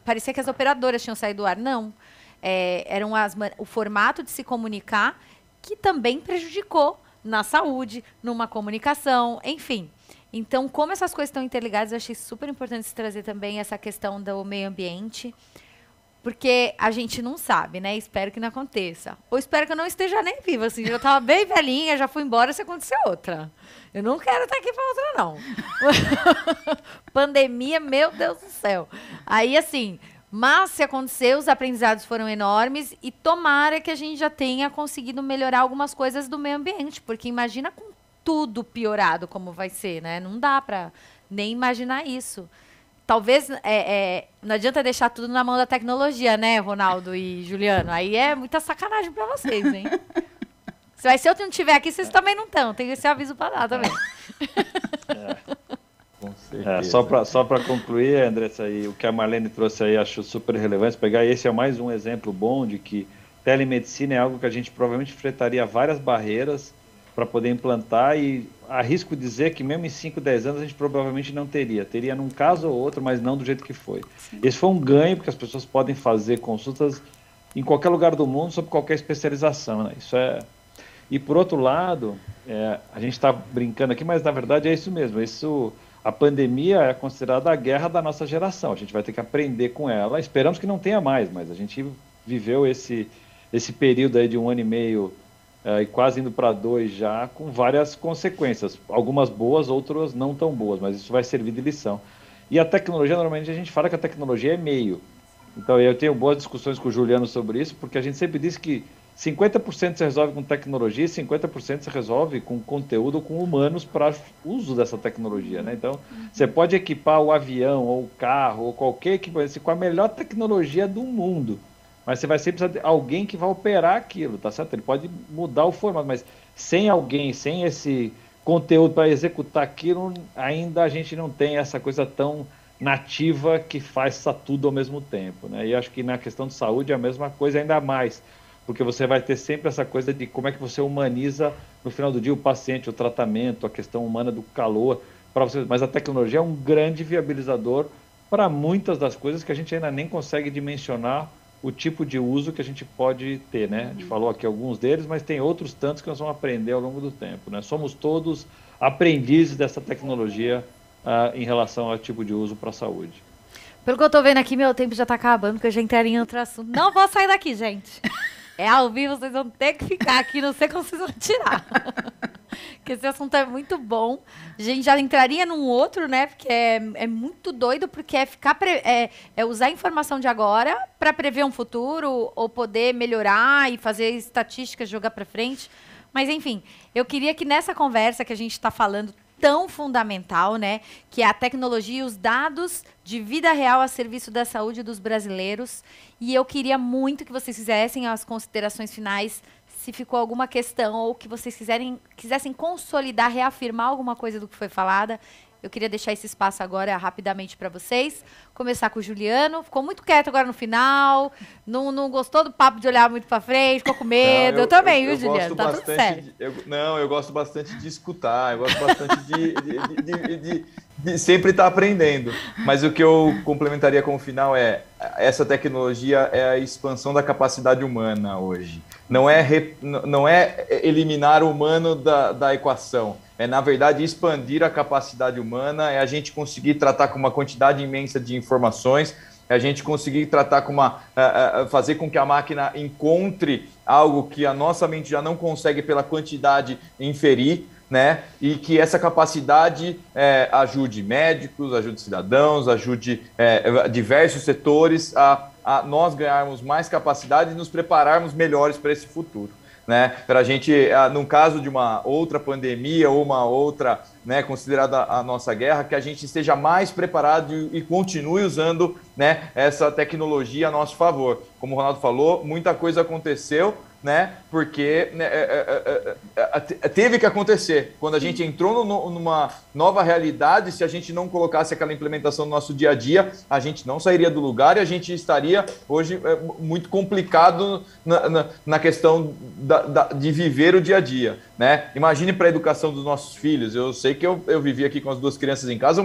Parecia que as operadoras tinham saído do ar. Não. Eram o formato de se comunicar que também prejudicou na saúde, numa comunicação, enfim. Então, como essas coisas estão interligadas, eu achei super importante se trazer também essa questão do meio ambiente. Porque a gente não sabe, né? Espero que não aconteça. Ou espero que eu não esteja nem viva. Assim, já estava bem velhinha, já fui embora se acontecer outra. Eu não quero estar aqui para outra, não. Pandemia, meu Deus do céu. Aí, assim, mas se acontecer, os aprendizados foram enormes e tomara que a gente já tenha conseguido melhorar algumas coisas do meio ambiente. Porque imagina com tudo piorado como vai ser, né? Não dá para nem imaginar isso. Talvez não adianta deixar tudo na mão da tecnologia, né, Ronaldo e Juliano? Aí é muita sacanagem para vocês, hein? Se eu não estiver aqui, vocês também não estão. Tem esse aviso para dar também. Com certeza. Só para concluir, Andressa, aí, o que a Marlene trouxe aí, acho super relevante. Pegar esse é mais um exemplo bom de que telemedicina é algo que a gente provavelmente enfrentaria várias barreiras para poder implantar e arrisco dizer que mesmo em 5, 10 anos a gente provavelmente não teria. Teria num caso ou outro, mas não do jeito que foi. Sim. Esse foi um ganho, porque as pessoas podem fazer consultas em qualquer lugar do mundo, sobre qualquer especialização. Né? Isso é... E por outro lado, a gente está brincando aqui, mas na verdade é isso mesmo. A pandemia é considerada a guerra da nossa geração. A gente vai ter que aprender com ela. Esperamos que não tenha mais, mas a gente viveu esse período aí de 1 ano e meio e quase indo para 2 já, com várias consequências. Algumas boas, outras não tão boas, mas isso vai servir de lição. E a tecnologia, normalmente a gente fala que a tecnologia é meio. Então eu tenho boas discussões com o Juliano sobre isso, porque a gente sempre diz que 50% se resolve com tecnologia e 50% se resolve com conteúdo, com humanos para uso dessa tecnologia. Né? Então, você pode equipar o avião, ou o carro, ou qualquer equipamento com a melhor tecnologia do mundo, mas você vai sempre precisar de alguém que vai operar aquilo, tá certo? Ele pode mudar o formato, mas sem alguém, sem esse conteúdo para executar aquilo, ainda a gente não tem essa coisa tão nativa que faça tudo ao mesmo tempo. Né? E acho que na questão de saúde é a mesma coisa, ainda mais, porque você vai ter sempre essa coisa de como é que você humaniza, no final do dia, o paciente, o tratamento, a questão humana do calor, para você. Mas a tecnologia é um grande viabilizador para muitas das coisas que a gente ainda nem consegue dimensionar o tipo de uso que a gente pode ter, né? A gente falou aqui alguns deles, mas tem outros tantos que nós vamos aprender ao longo do tempo, né? Somos todos aprendizes dessa tecnologia em relação ao tipo de uso para a saúde. Pelo que eu estou vendo aqui, meu tempo já está acabando, porque eu já entraria em outro assunto. Não vou sair daqui, gente. É ao vivo, vocês vão ter que ficar aqui, não sei como vocês vão tirar. Porque esse assunto é muito bom. A gente já entraria num outro, né? Porque é muito doido, porque é usar a informação de agora para prever um futuro, ou poder melhorar e fazer estatísticas, jogar para frente. Mas, enfim, eu queria que nessa conversa que a gente está falando tão fundamental, né? Que é a tecnologia e os dados de vida real a serviço da saúde dos brasileiros. E eu queria muito que vocês fizessem as considerações finais, se ficou alguma questão ou que vocês quisessem consolidar, reafirmar alguma coisa do que foi falada. Eu queria deixar esse espaço agora rapidamente para vocês. Começar com o Juliano. Ficou muito quieto agora no final. Não gostou do papo de olhar muito para frente, ficou com medo. Não, eu também, viu, Juliano? Tá tudo certo. Eu gosto bastante de escutar. Eu gosto bastante de sempre estar aprendendo. Mas o que eu complementaria como final é: essa tecnologia é a expansão da capacidade humana hoje. Não é eliminar o humano da equação. É, na verdade, expandir a capacidade humana, é a gente conseguir tratar com uma quantidade imensa de informações, é a gente conseguir tratar com fazer com que a máquina encontre algo que a nossa mente já não consegue pela quantidade inferir, né? E que essa capacidade ajude médicos, ajude cidadãos, ajude diversos setores a nós ganharmos mais capacidade e nos prepararmos melhores para esse futuro. Né, para a gente, no caso de uma outra pandemia ou uma outra, né, considerada a nossa guerra, que a gente esteja mais preparado e continue usando, né, essa tecnologia a nosso favor. Como o Ronaldo falou, muita coisa aconteceu, né, porque teve que acontecer. Quando a gente entrou numa nova realidade, se a gente não colocasse aquela implementação no nosso dia a dia, a gente não sairia do lugar e a gente estaria hoje muito complicado na questão de viver o dia a dia. Né? Imagine para a educação dos nossos filhos. Eu sei que eu vivi aqui com as 2 crianças em casa,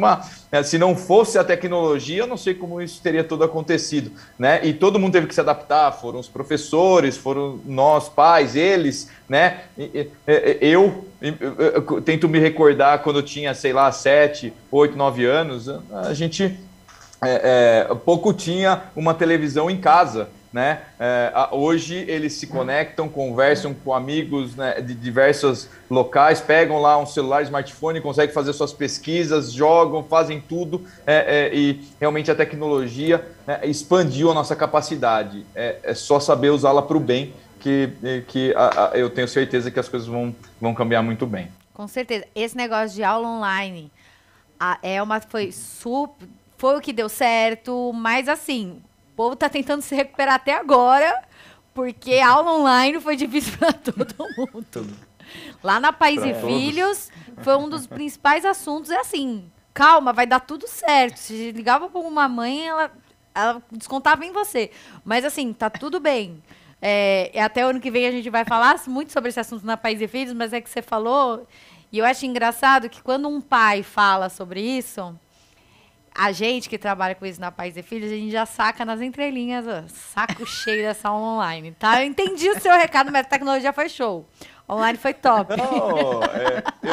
se não fosse a tecnologia, eu não sei como isso teria tudo acontecido. Né? E todo mundo teve que se adaptar, foram os professores, foram nós, pais, eles, né? Eu tento me recordar quando eu tinha, sei lá, 7, 8, 9 anos, a gente pouco tinha uma televisão em casa. Né? Hoje eles se conectam, conversam com amigos, né, de diversos locais, pegam lá um celular, smartphone, conseguem fazer suas pesquisas, jogam, fazem tudo, e realmente a tecnologia expandiu a nossa capacidade. É só saber usá-la para o bem, que eu tenho certeza que as coisas vão caminhar muito bem. Com certeza. Esse negócio de aula online foi o que deu certo, mas assim, o povo está tentando se recuperar até agora, porque a aula online foi difícil para todo mundo. Lá na Pais e Filhos, foi um dos principais assuntos. É assim, calma, vai dar tudo certo. Se ligava para uma mãe, ela descontava em você. Mas assim, tá tudo bem. Até o ano que vem a gente vai falar muito sobre esse assunto na Pais e Filhos, mas é que você falou, e eu acho engraçado que quando um pai fala sobre isso, a gente que trabalha com isso na Pais e Filhos, a gente já saca nas entrelinhas, saco cheio dessa aula online, tá? Eu entendi o seu recado, mas a tecnologia foi show. Online foi top.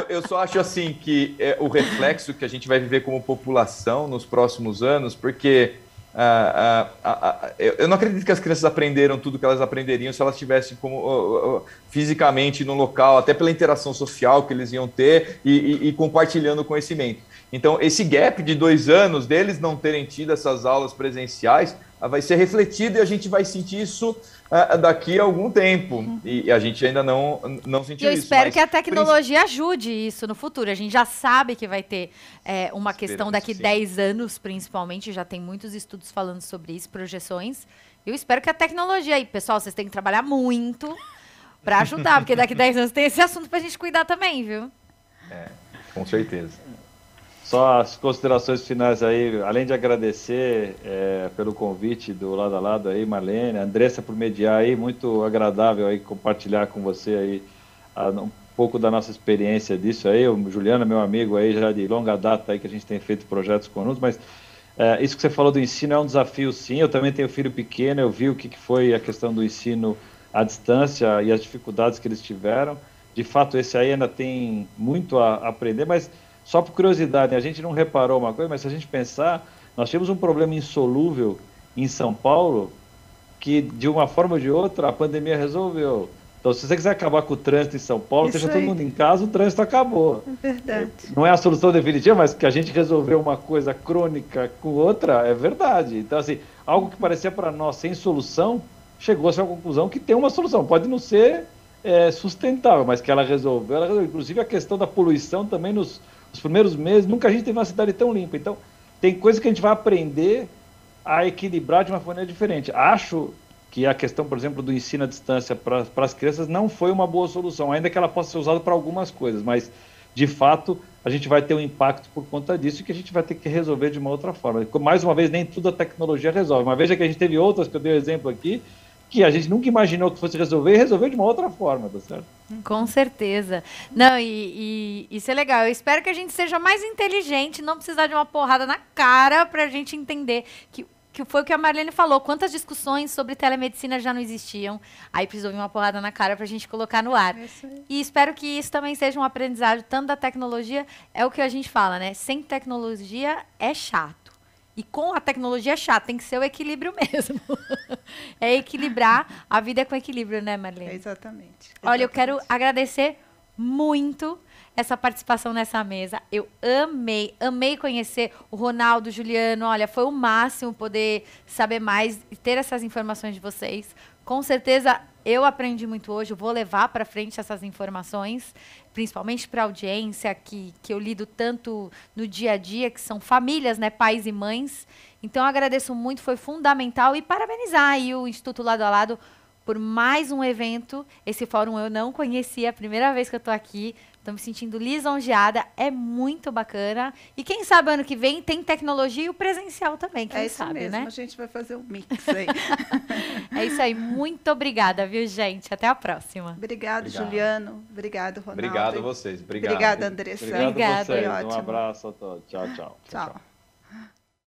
Eu só acho assim que o reflexo que a gente vai viver como população nos próximos anos, porque eu não acredito que as crianças aprenderam tudo que elas aprenderiam se elas estivessem fisicamente no local, até pela interação social que eles iam ter e compartilhando conhecimento. Então, esse gap de 2 anos deles não terem tido essas aulas presenciais vai ser refletido e a gente vai sentir isso daqui a algum tempo. E a gente ainda não sentiu isso. Eu espero que a tecnologia ajude isso no futuro. A gente já sabe que vai ter uma questão daqui 10 anos, principalmente. Já tem muitos estudos falando sobre isso, projeções. Eu espero que a tecnologia aí, pessoal, vocês têm que trabalhar muito para ajudar, porque daqui 10 anos tem esse assunto para a gente cuidar também, viu? Com certeza. Só as considerações finais aí, além de agradecer pelo convite do Lado a Lado aí, Marlene, Andressa por mediar aí, muito agradável aí compartilhar com você aí um pouco da nossa experiência disso aí, o Juliano, meu amigo aí já de longa data aí que a gente tem feito projetos conjuntos, mas isso que você falou do ensino é um desafio sim, eu também tenho filho pequeno, eu vi o que foi a questão do ensino à distância e as dificuldades que eles tiveram, de fato esse aí ainda tem muito a aprender, mas só por curiosidade, a gente não reparou uma coisa, mas se a gente pensar, nós tivemos um problema insolúvel em São Paulo que, de uma forma ou de outra, a pandemia resolveu. Então, se você quiser acabar com o trânsito em São Paulo, esteja todo mundo em casa, o trânsito acabou. É verdade. Não é a solução definitiva, mas que a gente resolveu uma coisa crônica com outra, é verdade. Então, assim, algo que parecia para nós sem solução, chegou-se à conclusão que tem uma solução. Pode não ser sustentável, mas que ela resolveu. Inclusive, a questão da poluição também nos primeiros meses, nunca a gente teve uma cidade tão limpa. Então, tem coisas que a gente vai aprender a equilibrar de uma maneira diferente. Acho que a questão, por exemplo, do ensino à distância para as crianças não foi uma boa solução, ainda que ela possa ser usada para algumas coisas, mas, de fato, a gente vai ter um impacto por conta disso e que a gente vai ter que resolver de uma outra forma. Mais uma vez, nem tudo a tecnologia resolve. Mas veja que a gente teve outras, que eu dei um exemplo aqui, que a gente nunca imaginou que fosse resolver e resolveu de uma outra forma, tá certo? Com certeza. Não, e isso é legal. Eu espero que a gente seja mais inteligente, não precisar de uma porrada na cara para a gente entender que foi o que a Marlene falou. Quantas discussões sobre telemedicina já não existiam? Aí precisou vir uma porrada na cara para a gente colocar no ar. E espero que isso também seja um aprendizado tanto da tecnologia, é o que a gente fala, né? Sem tecnologia é chato. E com a tecnologia é chato, tem que ser o equilíbrio mesmo. É equilibrar, a vida é com equilíbrio, né, Marlene? Exatamente. Olha, eu quero agradecer muito essa participação nessa mesa. Eu amei conhecer o Ronaldo, Juliano. Olha, foi o máximo poder saber mais e ter essas informações de vocês. Com certeza, eu aprendi muito hoje. Eu vou levar para frente essas informações, principalmente para a audiência, que eu lido tanto no dia a dia, que são famílias, né, pais e mães. Então, eu agradeço muito, foi fundamental. E parabenizar aí o Instituto Lado a Lado por mais um evento. Esse fórum eu não conhecia, a primeira vez que eu estou aqui. Estou me sentindo lisonjeada, é muito bacana. E quem sabe ano que vem tem tecnologia e o presencial também, quem sabe, mesmo, né? A gente vai fazer um mix aí. É isso aí, muito obrigada, viu, gente? Até a próxima. Obrigado, Juliano. Obrigado, Ronaldo. Obrigado a vocês. Obrigado. Obrigada, Andressa. Obrigado a vocês. Foi ótimo. Um abraço a todos. Tchau, tchau. Tchau.